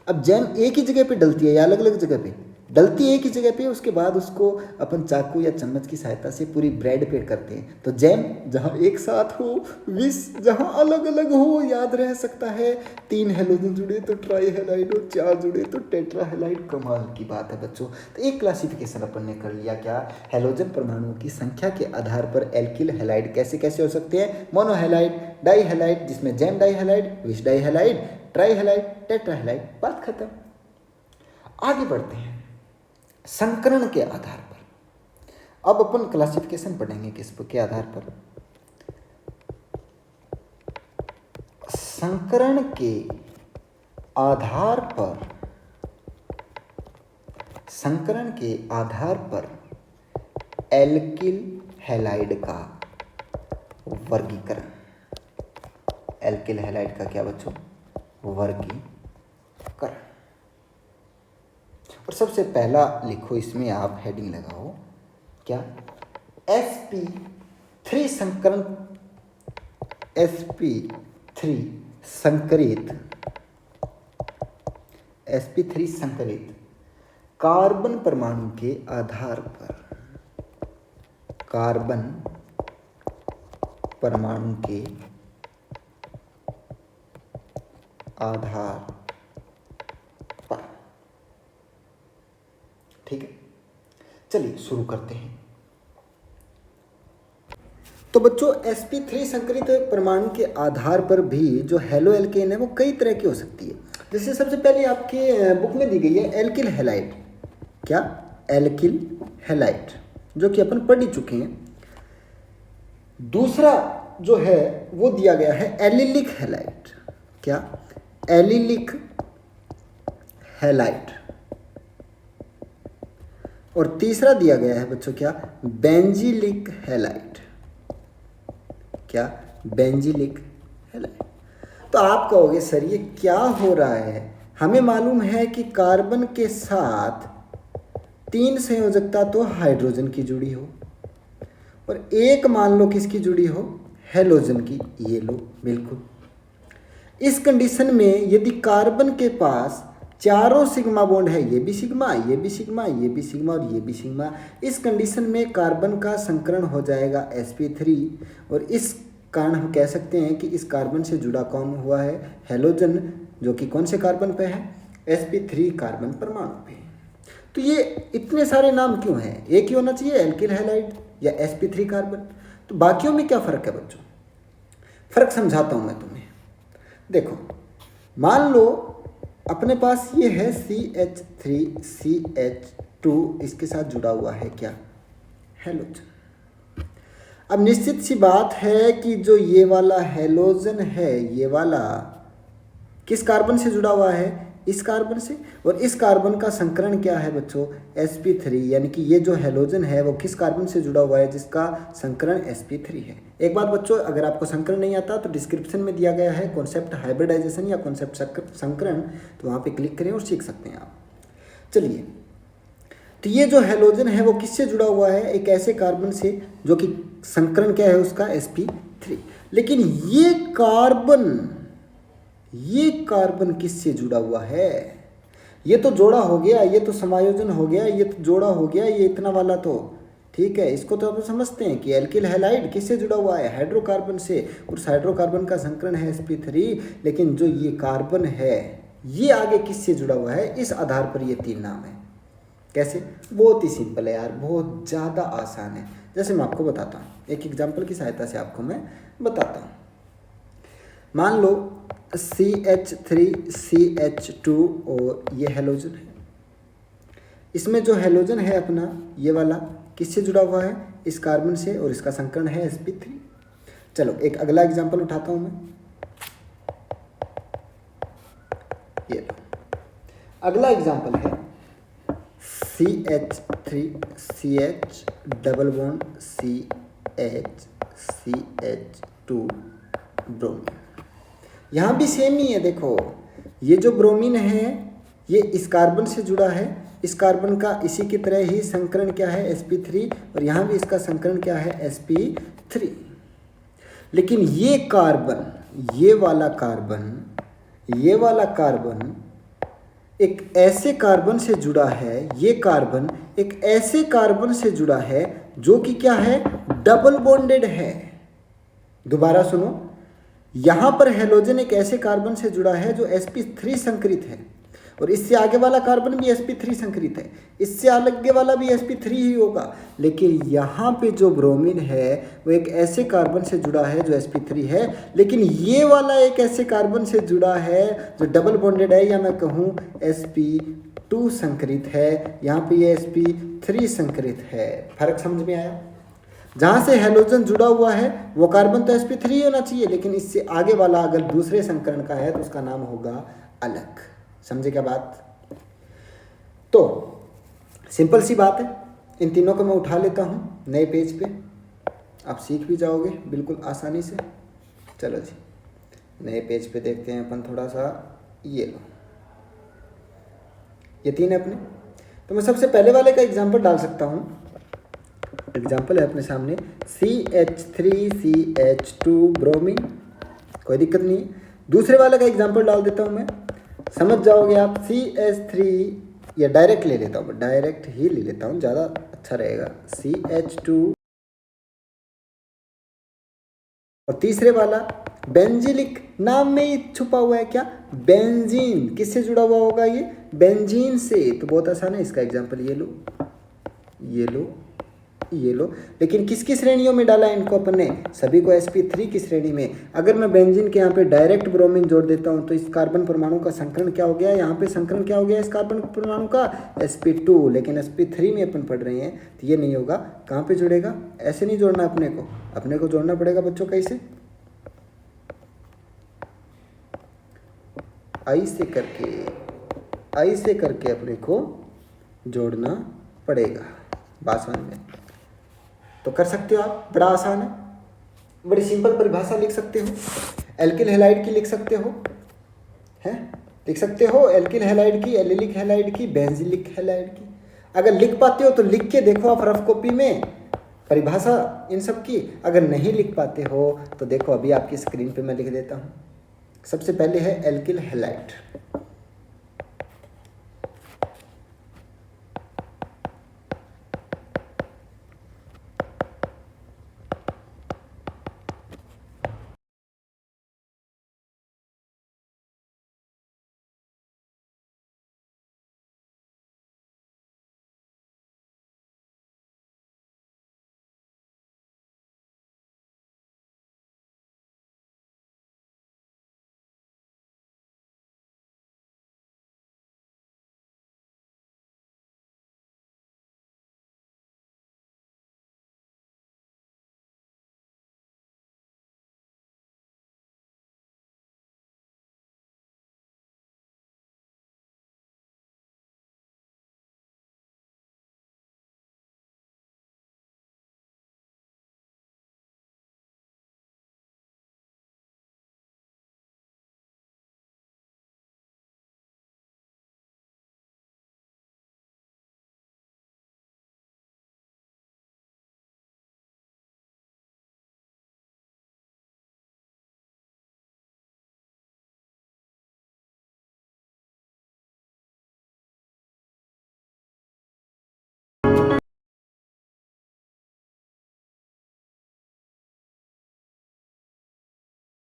अब जैम एक ही जगह पे डलती है या अलग अलग जगह पे डलती है, एक ही जगह पे, उसके बाद उसको अपन चाकू या चम्मच की सहायता से पूरी ब्रेड पे करते हैं। तो जैम जहाँ एक साथ हो, विस जहाँ अलग अलग हो, याद रह सकता है। 3 हैलोजन जुड़े तो ट्राई हैलाइड और 4 जुड़े तो टेट्रा हैलाइड। कमाल की बात है बच्चों। तो एक क्लासिफिकेशन अपन ने कर लिया, क्या, हैलोजन परमाणुओं की संख्या के आधार पर एल्किल हैलाइड कैसे कैसे हो सकते हैं, मोनोहैलाइड, डाई हैलाइड जिसमें gem dihalide, vic dihalide, trihalide, tetrahalide. बात खत्म। आगे बढ़ते हैं संकरण के आधार पर। अब अपन क्लासिफिकेशन पढ़ेंगे किस के आधार पर, संकरण के आधार पर। संकरण के आधार पर एल्किल हैलाइड का वर्गीकरण। एल्किल हैलाइड का क्या बच्चों, वर्गीकरण। और सबसे पहला लिखो इसमें आप हेडिंग लगाओ क्या, sp3 संकरण, sp3 संकरित, sp3 संकरित कार्बन परमाणु के आधार पर, कार्बन परमाणु के आधार पर। ठीक है, चलिए शुरू करते हैं। तो बच्चों sp3 संकरित परमाणु के आधार पर भी जो हैलो एल्केन है वो कई तरह की हो सकती है। जैसे सबसे पहले आपके बुक में दी गई है एल्किल हैलाइड, क्या, एल्किल हैलाइड, जो कि अपन पढ़ ही चुके हैं। दूसरा जो है वो दिया गया है एलिलिक हैलाइड, क्या, एलिलिक हैलाइड। और तीसरा दिया गया है बच्चों क्या, बेंजीलिक हैलाइड। क्या, बेंजिलिक हैलाइड। तो आप कहोगे सर ये क्या हो रहा है, हमें मालूम है कि कार्बन के साथ 3 संयोजकता तो हाइड्रोजन की जुड़ी हो और एक मान लो किसकी जुड़ी हो, हेलोजन की, ये लो बिल्कुल। इस कंडीशन में यदि कार्बन के पास चारों सिग्मा बॉन्ड है, ये भी सिग्मा, ये भी सिग्मा, ये भी सिग्मा और ये भी सिग्मा, इस कंडीशन में कार्बन का संकरण हो जाएगा sp3 और इस कारण हम कह सकते हैं कि इस कार्बन से जुड़ा कौन हुआ है, हेलोजन, जो कि कौन से कार्बन पे है, sp3 कार्बन परमाणु पे। तो ये इतने सारे नाम क्यों हैं, एक ही होना चाहिए, एल्किल हैलाइड या sp3 कार्बन। तो बाकियों में क्या फ़र्क है बच्चों, फ़र्क समझाता हूँ मैं तुम्हें। देखो मान लो अपने पास ये है CH3CH2, इसके साथ जुड़ा हुआ है क्या, हेलोजन। अब निश्चित सी बात है कि जो ये वाला हेलोजन है, ये वाला किस कार्बन से जुड़ा हुआ है, इस कार्बन से, और इस कार्बन का संकरण क्या है बच्चों, sp3, यानी कि ये जो हेलोजन है वो किस कार्बन से जुड़ा हुआ है, जिसका संकरण sp3 है। एक बात बच्चों, अगर आपको संकरण नहीं आता तो डिस्क्रिप्शन में दिया गया है कॉन्सेप्ट हाइब्रिडाइजेशन या कॉन्सेप्ट संकरण, तो वहाँ पे क्लिक करें और सीख सकते हैं आप। चलिए, तो ये जो हेलोजन है वो किससे जुड़ा हुआ है, एक ऐसे कार्बन से जो कि संकरण क्या है उसका, sp3। लेकिन ये कार्बन किससे जुड़ा हुआ है, ये तो जोड़ा हो गया, ये तो समायोजन हो गया, ये तो जोड़ा हो गया, ये इतना वाला तो ठीक है, इसको तो आप समझते हैं कि एल्किल हैलाइड किससे जुड़ा हुआ है, हाइड्रोकार्बन से, और हाइड्रोकार्बन का संकरण है sp3। लेकिन जो ये कार्बन है ये आगे किससे जुड़ा हुआ है, इस आधार पर ये 3 नाम है। कैसे, बहुत ही सिंपल है यार, बहुत ज़्यादा आसान है। जैसे मैं आपको बताता हूँ, एक एग्जाम्पल की सहायता से आपको मैं बताता हूँ। मान लो CH3CH2 और ये हेलोजन है, इसमें जो हेलोजन है अपना ये वाला किससे जुड़ा हुआ है, इस कार्बन से, और इसका संकरण है sp3। चलो एक अगला एग्जांपल उठाता हूं मैं, ये लो अगला एग्जांपल है CH3CH double bond CH2 bromine. यहाँ भी सेम ही है, देखो ये जो ब्रोमीन है ये इस कार्बन से जुड़ा है, इस कार्बन का इसी की तरह ही संकरण क्या है, sp3, और यहाँ भी इसका संकरण क्या है, sp3। लेकिन ये कार्बन, ये वाला कार्बन एक ऐसे कार्बन से जुड़ा है, ये कार्बन एक ऐसे कार्बन से जुड़ा है जो कि क्या है, डबल बॉन्डेड है। दोबारा सुनो, यहां पर हेलोजन एक ऐसे कार्बन से जुड़ा है जो sp3 संकरित है, और इससे आगे वाला कार्बन भी sp3 संकरित है, इससे आगे वाला भी sp3 ही होगा। लेकिन यहाँ पे जो ब्रोमीन है वो एक ऐसे कार्बन से जुड़ा है जो sp3 है, लेकिन ये वाला एक ऐसे कार्बन से जुड़ा है जो डबल बॉन्डेड है, या मैं कहूँ sp2 संकरित है, यहाँ पे ये sp3 संकरित है। फर्क समझ में आया? जहाँ से हेलोजन जुड़ा हुआ है वो कार्बन तो sp3 होना चाहिए, लेकिन इससे आगे वाला अगर दूसरे संकरण का है तो उसका नाम होगा अलग। समझे क्या बात? तो सिंपल सी बात है, इन तीनों को मैं उठा लेता हूँ नए पेज पे, आप सीख भी जाओगे बिल्कुल आसानी से। चलो जी, नए पेज पे देखते हैं अपन थोड़ा सा। ये लो, ये 3 है अपने, तो मैं सबसे पहले वाले का एग्जाम्पल डाल सकता हूँ। एग्जाम्पल है अपने सामने CH3CH2 ब्रोमीन, कोई दिक्कत नहीं है। दूसरे वाले का एग्जाम्पल डाल देता हूँ मैं, समझ जाओगे आप। CH3, या डायरेक्ट ले लेता हूँ, डायरेक्ट ही ले लेता हूँ, ज़्यादा अच्छा रहेगा। CH2, और तीसरे वाला बेंजिलिक, नाम में ही छुपा हुआ है क्या, बेंजीन। किससे जुड़ा हुआ होगा ये, बेंजीन से। तो बहुत आसान है, इसका एग्जाम्पल ये लो, ये लो, ये लो। लेकिन किस किस श्रेणियों में डाला है इनको अपन ने, सभी को sp3 की श्रेणी में। अगर मैं बेंजीन के यहाँ पे डायरेक्ट ब्रोमीन जोड़ देता हूँ तो इस कार्बन परमाणु का संकरण क्या हो गया, यहाँ पे संकरण क्या हो गया इस कार्बन परमाणु का, sp2। लेकिन sp3 में अपन पढ़ रहे हैं तो ये नहीं होगा। कहाँ पे जुड़ेगा, ऐसे नहीं जोड़ना अपने को जोड़ना पड़ेगा बच्चों, कैसे, आई से करके अपने को जोड़ना पड़ेगा। बात समझ में? तो कर सकते हो आप, बड़ा आसान है। बड़ी सिंपल परिभाषा लिख सकते हो, एल्किल हैलाइड की लिख सकते हो, हैं लिख सकते हो, एल्किल हैलाइड की, एलिलिक हैलाइड की, बेंजीलिक हैलाइड की। अगर लिख पाते हो तो लिख के देखो आप रफ कॉपी में परिभाषा इन सब की। अगर नहीं लिख पाते हो तो देखो अभी आपकी स्क्रीन पे मैं लिख देता हूँ। सबसे पहले है एल्किल हैलाइड।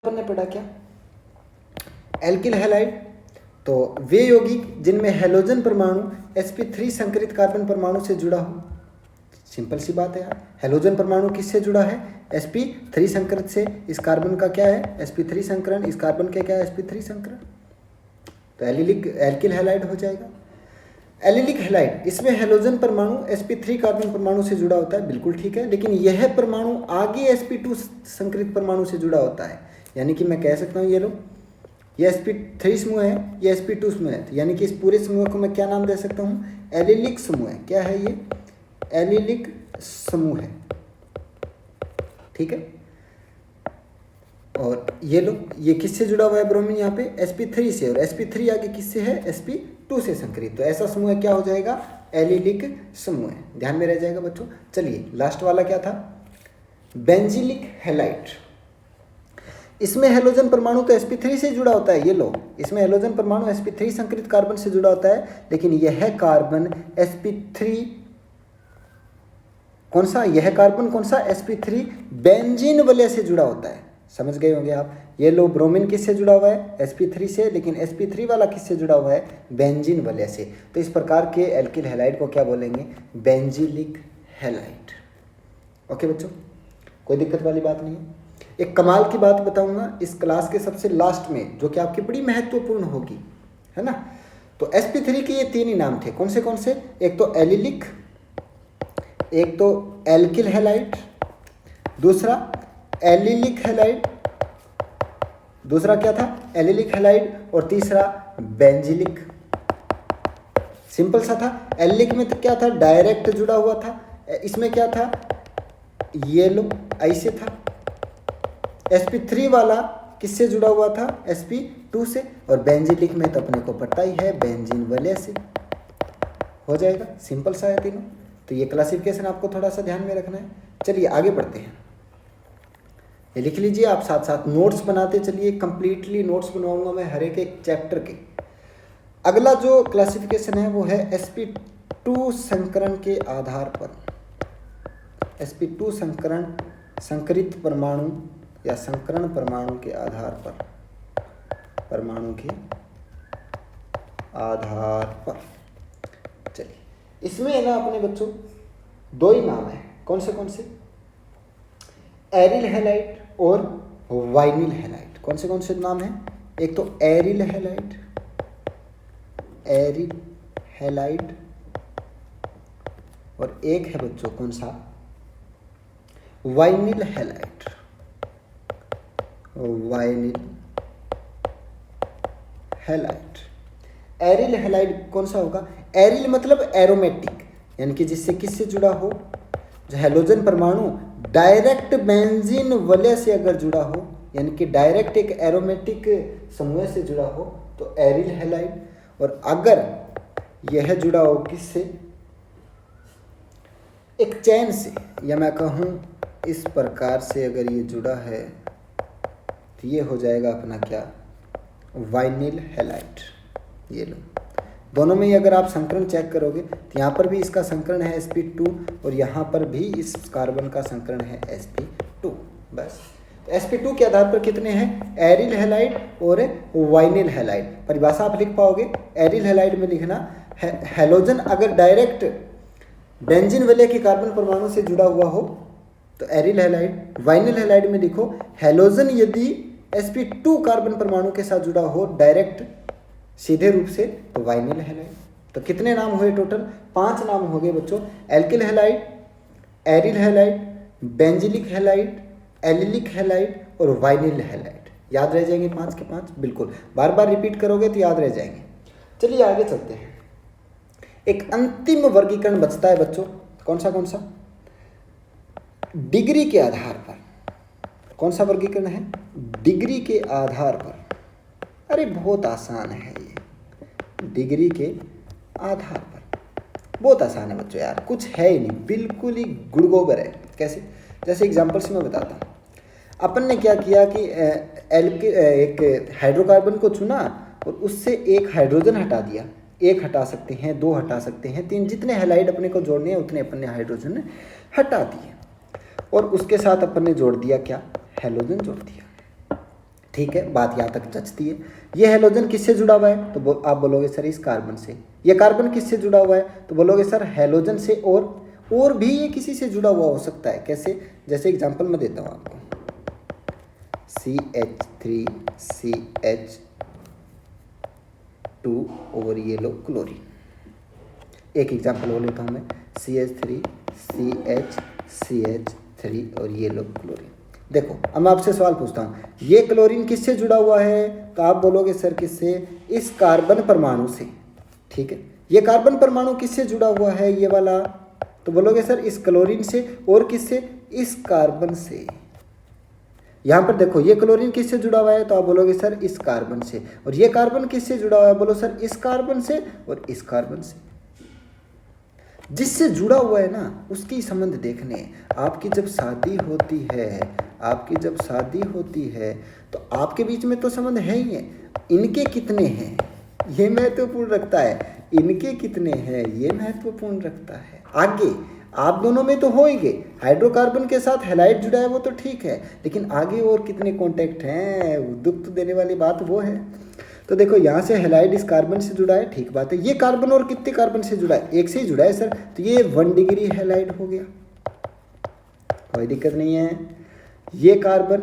ने पढ़ा क्या? एल्किल हैलाइड तो वे यौगिक जिनमें हैलोजन परमाणु sp3 संकरित कार्बन परमाणु से जुड़ा हो। सिंपल सी बात है यार, हैलोजन परमाणु किससे जुड़ा है? sp3 संकरित से। इस कार्बन का क्या है? sp3 संकरण। इस कार्बन का क्या है? sp3 संकरण। तो एल्किल हैलाइड हो जाएगा। एलिलिक हैलाइड, इसमें हैलोजन परमाणु sp3 कार्बन परमाणु से जुड़ा होता है, बिल्कुल ठीक है, लेकिन यह परमाणु आगे sp2 संकरित परमाणु से जुड़ा होता है। यानी कि मैं कह सकता हूँ ये लो, ये sp3 समूह है, ये sp2 समूह है, यानी कि इस पूरे समूह को मैं क्या नाम दे सकता हूँ? एलिलिक समूह है। क्या है ये? एलिलिक समूह है, ठीक है। और ये लो, ये किससे जुड़ा हुआ है ब्रोमीन? यहाँ पे sp3 से, और sp3 आगे किससे है? sp2 से संकरित। तो ऐसा समूह क्या हो जाएगा? एलिलिक समूह है। ध्यान में रह जाएगा बच्चों। चलिए लास्ट वाला क्या था? Benzylic halide. इसमें हैलोजन परमाणु तो sp3 से जुड़ा होता है, ये लो, इसमें हैलोजन परमाणु sp3 संकरित कार्बन से जुड़ा होता है, लेकिन यह कार्बन sp3 कौन सा? यह कार्बन कौन सा? sp3 बेंजीन वलय से जुड़ा होता है। समझ गए होंगे आप। ये लो, ब्रोमीन किससे जुड़ा हुआ है? sp3 से, लेकिन sp3 वाला किससे जुड़ा हुआ है? बेंजीन वलय से। तो इस प्रकार के एल्किल हैलाइड को क्या बोलेंगे? Benzylic halide. ओके बच्चों, कोई दिक्कत वाली बात नहीं है। एक कमाल की बात बताऊंगा इस क्लास के सबसे लास्ट में, जो कि आपकी बड़ी महत्वपूर्ण होगी, है ना। तो sp3 के ये तीन ही नाम थे। कौन से? एक तो एलिलिक, एक तो एल्किल हैलाइड, दूसरा एलिलिक हैलाइड, दूसरा क्या था? एलिलिक हैलाइड, और तीसरा बेंजीलिक। सिंपल सा था। एलिलिक में तो क्या था? डायरेक्ट जुड़ा हुआ था। इसमें क्या था? ये लो, ऐसे था। sp3 वाला किससे जुड़ा हुआ था? sp2 से। और बेंजीलिक में तो अपने को पता ही है, बेंजीन वलय से। हो जाएगा, सिंपल सा है तीनों। तो ये क्लासिफिकेशन आपको थोड़ा सा ध्यान में रखना है। चलिए आगे बढ़ते हैं। ये लिख लीजिए आप, साथ साथ नोट्स बनाते चलिए। कंप्लीटली नोट्स बनवाऊंगा मैं हर एक चैप्टर के। अगला जो क्लासिफिकेशन है वो है sp2 संकरण के आधार पर। sp2 संकरण, संकरित परमाणु या संकरण परमाणु के आधार पर, परमाणु के आधार पर। चलिए, इसमें है ना अपने बच्चों दो ही नाम है। कौन से? एरिल हैलाइड और वाइनिल हैलाइड। कौन से नाम है? एक तो एरिल हैलाइड, एरिल हैलाइड, और एक है बच्चों कौन सा? Vinyl halide. Vinyl halide. Aryl halide कौन सा होगा? एरिल मतलब एरोमेटिक, यानी कि जिससे किससे जुड़ा हो? जो हैलोजन परमाणु डायरेक्ट बेंजीन वलय से अगर जुड़ा हो, यानी कि डायरेक्ट एक एरोमेटिक समूह से जुड़ा हो तो एरिल हैलाइड, और अगर यह जुड़ा हो किससे, एक चैन से, या मैं कहूँ इस प्रकार से अगर ये जुड़ा है तो ये हो जाएगा अपना क्या, वाइनिल हैलाइड। ये लो, दोनों में ही अगर आप संकरण चेक करोगे तो यहाँ पर भी इसका संकरण है sp2 और यहाँ पर भी इस कार्बन का संकरण है sp2। बस sp2 के आधार पर कितने हैं, एरिल हैलाइड और वाइनिल हैलाइड। परिभाषा आप लिख पाओगे, एरिल हैलाइड में लिखना हैलोजन अगर डायरेक्ट बेंजीन वलय के कार्बन परमाणु से जुड़ा हुआ हो तो एरिल हैलाइड। वाइनिल हैलाइड में लिखो हैलोजन यदि sp2 कार्बन परमाणु के साथ जुड़ा हो डायरेक्ट सीधे रूप से तो वाइनिल हैलाइड। तो कितने नाम हुए टोटल, 5 नाम हो गए बच्चों, alkyl halide, aryl halide, benzylic halide, allylic halide और वाइनिल हैलाइड। याद रह जाएंगे 5 के 5, बिल्कुल, बार बार रिपीट करोगे तो याद रह जाएंगे। चलिए आगे चलते हैं। एक अंतिम वर्गीकरण बचता है बच्चों, कौन सा, डिग्री के आधार पर। कौन सा वर्गीकरण है, डिग्री के आधार पर। अरे बहुत आसान है ये, डिग्री के आधार पर, बहुत आसान है बच्चों यार, कुछ है ही नहीं, बिल्कुल ही गुड़गोबर है। कैसे, जैसे एग्जांपल से मैं बताता हूँ। अपन ने क्या किया कि एक हाइड्रोकार्बन को चुना और उससे एक हाइड्रोजन हटा दिया। एक हटा सकते हैं, 2 हटा सकते हैं, 3, जितने हैलाइड अपने को जोड़ने हैं उतने अपन ने हाइड्रोजन हटा दिए और उसके साथ अपन ने जोड़ दिया क्या, हैलोजन जोड़ दिया। ठीक है, बात यहाँ तक जचती है। ये हैलोजन किससे जुड़ा हुआ है तो आप बोलोगे सर इस कार्बन से। ये कार्बन किससे जुड़ा हुआ है तो बोलोगे सर हैलोजन से, और भी ये किसी से जुड़ा हुआ हो सकता है। कैसे, जैसे एग्जांपल मैं देता हूँ आपको, CH3CH2 और ये लो क्लोरीन। एक एग्जांपल हो लेता हूँ मैं, CH3CH3 और ये लो क्लोरीन। देखो अब मैं आपसे सवाल पूछता हूँ, ये क्लोरीन किससे जुड़ा हुआ है तो आप बोलोगे सर किससे, इस कार्बन परमाणु से। ठीक है, ये कार्बन परमाणु किससे जुड़ा हुआ है ये वाला तो बोलोगे सर इस क्लोरीन से, और किससे, इस कार्बन से। यहाँ पर देखो ये क्लोरीन किससे जुड़ा हुआ है तो आप बोलोगे सर इस कार्बन से, और ये कार्बन किससे जुड़ा हुआ है, बोलो सर इस कार्बन से और इस कार्बन से। जिससे जुड़ा हुआ है ना उसकी संबंध देखने हैं। आपकी जब शादी होती है तो आपके बीच में तो संबंध है ही है, इनके कितने हैं ये महत्वपूर्ण रखता है, इनके कितने हैं ये महत्वपूर्ण रखता है। आगे आप दोनों में तो होंगे, हाइड्रोकार्बन के साथ हैलाइड जुड़ा है वो तो ठीक है, लेकिन आगे और कितने कॉन्टैक्ट हैं, दुख तो देने वाली बात वो है। तो देखो यहाँ से हैलाइड इस कार्बन से जुड़ा है, ठीक बात है। ये कार्बन और कितने कार्बन से जुड़ा है, एक से ही जुड़ा है सर, तो ये 1 डिग्री हैलाइड हो गया, कोई दिक्कत नहीं है। ये कार्बन,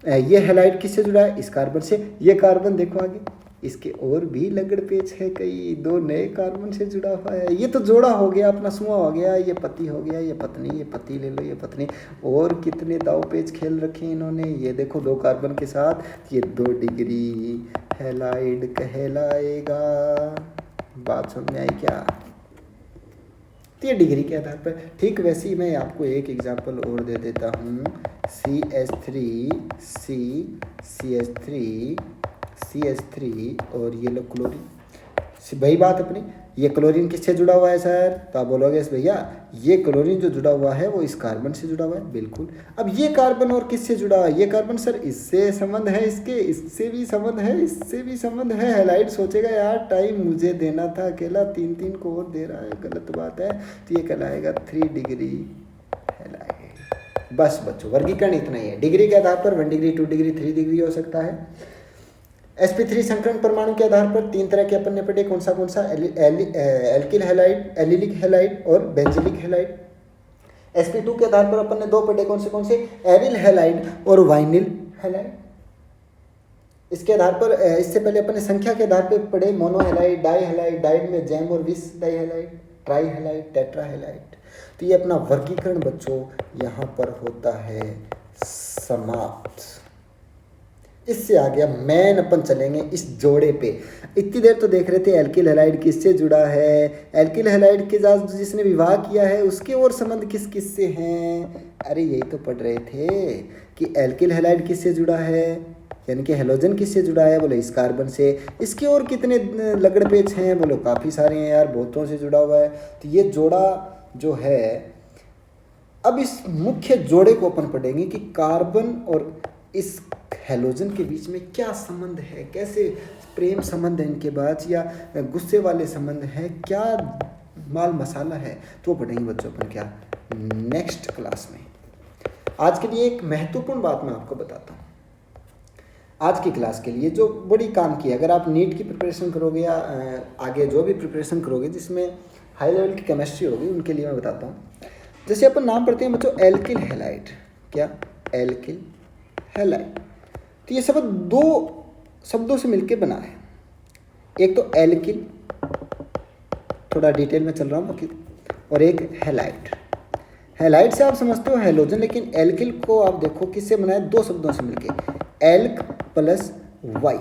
ये हैलाइड किससे जुड़ा है, इस कार्बन से। ये कार्बन देखो आगे, इसके और भी लगड़ पेच है, कई 2 नए कार्बन से जुड़ा हुआ है। ये तो जोड़ा हो गया, अपना समूह हो गया, ये पति हो गया, ये पत्नी, ये पति ले लो, ये पत्नी। और कितने दाव पेच खेल रखे हैं इन्होंने, ये देखो 2 कार्बन के साथ ये 2 डिग्री हैलाइड कहलाएगा। बात समझ में आई क्या, तो ये डिग्री के आधार पर। ठीक वैसे ही मैं आपको एक एग्जांपल और दे देता हूँ, CH3 और ये लो क्लोरीन। वही बात अपनी, ये क्लोरीन किससे जुड़ा हुआ है सर तो आप बोलोगे भैया ये क्लोरीन जो जुड़ा हुआ है वो इस कार्बन से जुड़ा हुआ है, बिल्कुल। अब ये कार्बन और किससे जुड़ा हुआ है, ये कार्बन सर इससे संबंध है, इससे भी संबंध है, इससे भी संबंध है। हैलाइड सोचेगा यार टाइम मुझे देना था अकेला, 3 को और दे रहा है, गलत बात है। तो ये कहलाएगा 3 डिग्री हैलाइड। बस बच्चों वर्गीकरण इतना ही है। डिग्री के आधार पर 1 डिग्री, 2 डिग्री, 3 डिग्री हो सकता है। sp3 संकरण परमाणु के आधार पर 3 तरह के अपन ने पढ़े, कौन सा एल्किल हैलाइड, एलिलिक हैलाइड और बेंजिलिक हैलाइड। sp2 के आधार पर अपन ने 2 पढ़े, कौन से, एरिल हैलाइड और वाइनिल हैलाइड। इसके आधार पर इससे पहले अपन ने संख्या के आधार पर पढ़े, मोनो हैलाइड, डाई हैलाइड, डाइड में जैम और vic dihalide, trihalide, tetrahalide. तो ये अपना वर्गीकरण बच्चों यहाँ पर होता है समाप्त। इससे आ गया मेन, अपन चलेंगे इस जोड़े पे। इतनी देर तो देख रहे थे एल्किल हैलाइड किससे जुड़ा है, एल्किल हैलाइड के साथ जिसने विवाह किया है उसके और संबंध किस किस से हैं। अरे यही तो पढ़ रहे थे कि एल्किल हैलाइड किससे जुड़ा है, यानी कि हेलोजन किससे जुड़ा है, बोले इस कार्बन से। इसके और कितने लगड़ पेच हैं, बोलो काफ़ी सारे हैं यार, बहुतों से जुड़ा हुआ है। तो ये जोड़ा जो है, अब इस मुख्य जोड़े को अपन पढ़ेंगे कि कार्बन और इस हेलोजन के बीच में क्या संबंध है, कैसे प्रेम संबंध है इनके बाद, या गुस्से वाले संबंध है, क्या माल मसाला है, तो पढ़ेंगे बच्चों अपन क्या नेक्स्ट क्लास में। आज के लिए एक महत्वपूर्ण बात मैं आपको बताता हूँ। आज की क्लास के लिए जो बड़ी काम की है, अगर आप नीट की प्रिपरेशन करोगे या आगे जो भी प्रिपरेशन करोगे जिसमें हाई लेवल की केमिस्ट्री होगी, उनके लिए मैं बताता हूँ। जैसे अपन नाम पढ़ते हैं बच्चों एल्किल हैलाइड, क्या एल्किल हैलाइड, तो ये शब्द दो शब्दों से मिलकर बना है। एक तो एल्किल, थोड़ा डिटेल में चल रहा हूँ, और एक हैलाइड। हैलाइड से आप समझते हो हेलोजन, लेकिन एल्किल को आप देखो किससे बना है, दो शब्दों से मिलके, एल्क प्लस वाई।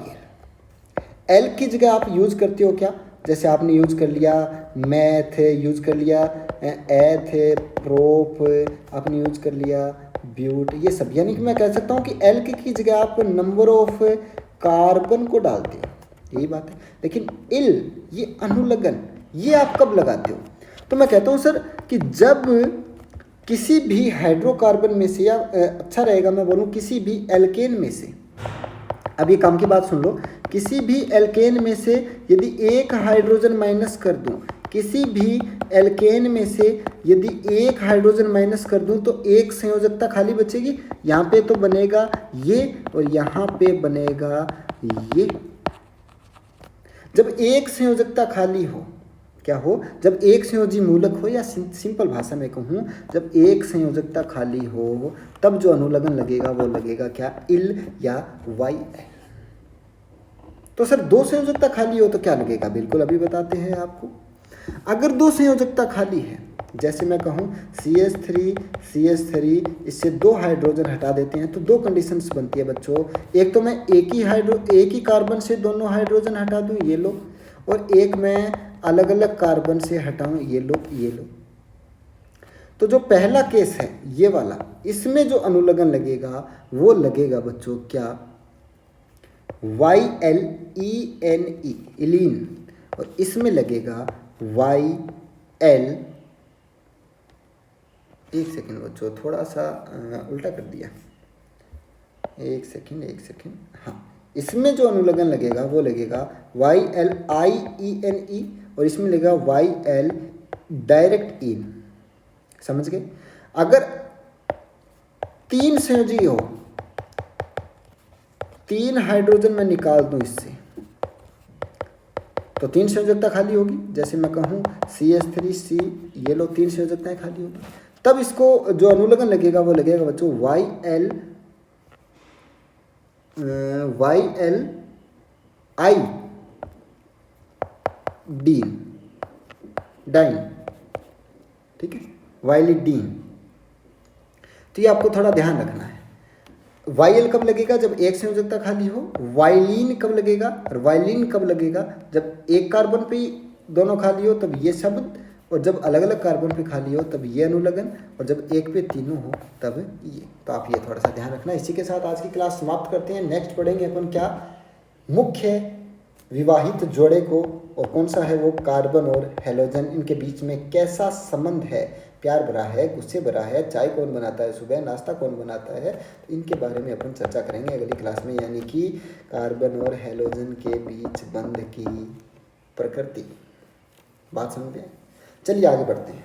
एल्क की जगह आप यूज करते हो क्या, जैसे आपने यूज कर लिया मैथ, यूज कर लिया एथ, प्रोप, आपने यूज कर लिया ब्यूट, ये सब। यानी कि मैं कह सकता हूँ कि एल्क की जगह आप नंबर ऑफ कार्बन को डालते हो, यही बात है। लेकिन इल, ये अनुलग्न, ये आप कब लगाते हो, तो मैं कहता हूँ सर कि जब किसी भी हाइड्रोकार्बन में से, या अच्छा रहेगा मैं बोलूँ किसी भी एल्केन में से, अब ये काम की बात सुन लो, किसी भी एल्केन में से यदि एक हाइड्रोजन माइनस कर दूं, किसी भी एल्केन में से यदि एक हाइड्रोजन माइनस कर दूं तो एक संयोजकता खाली बचेगी। यहाँ पे तो बनेगा ये और यहाँ पे बनेगा ये। जब एक संयोजकता खाली हो, क्या हो, जब एक संयोजी मूलक हो, या सिंपल भाषा में कहूँ जब एक संयोजकता खाली हो, तब जो अनुलग्न लगेगा वो लगेगा क्या, इल या वाई एल। तो सर दो संयोजकता खाली हो तो क्या लगेगा, बिल्कुल अभी बताते हैं आपको। अगर दो संयोजकता खाली है, जैसे मैं कहूँ CH3 इससे दो हाइड्रोजन हटा देते हैं, तो दो कंडीशंस बनती है बच्चों। एक तो मैं एक ही कार्बन से दोनों हाइड्रोजन हटा दूँ, ये लो, और एक मैं अलग अलग कार्बन से हटाऊं, ये लो ये लो। तो जो पहला केस है ये वाला, इसमें जो अनुलग्न लगेगा वो लगेगा बच्चों क्या, YLENE, इलीन, और इसमें लगेगा YL, एक सेकेंड बच्चों, थोड़ा सा उल्टा कर दिया, एक सेकेंड, हाँ, इसमें जो अनुलग्न लगेगा वो लगेगा YLIENE, और इसमें लगेगा YL डायरेक्ट इन, समझ गए। अगर तीन संयोजी हो, तीन हाइड्रोजन मैं निकाल दूं इससे, तो तीन संयोजकता खाली होगी। जैसे मैं कहूँ CH3C, ये लो, तीन संयोजकताएं खाली होगी। तब इसको जो अनुलग्न लगेगा वो लगेगा बच्चों YLI डाइन, ठीक है, वाइलिडीन। तो ये आपको थोड़ा ध्यान रखना है। YL कब लगेगा, जब एक संयोजकता खाली हो। वाइलिन कब लगेगा, और वाइलिन कब लगेगा, जब एक कार्बन पे दोनों खाली हो तब ये शब्द, और जब अलग अलग कार्बन पे खाली हो तब ये अनुलग्न, और जब एक पे तीनों हो तब ये। तो आप ये थोड़ा सा ध्यान रखना। इसी के साथ आज की क्लास समाप्त करते हैं। नेक्स्ट पढ़ेंगे अपन क्या, मुख्य विवाहित जोड़े को, और कौन सा है वो, कार्बन और हेलोजन, इनके बीच में कैसा संबंध है, प्यार भरा है, गुस्से भरा है, चाय कौन बनाता है सुबह, नाश्ता कौन बनाता है, तो इनके बारे में अपन चर्चा करेंगे अगली क्लास में, यानी कि कार्बन और हेलोजन के बीच बंध की प्रकृति। बात समझ में? चलिए आगे बढ़ते हैं।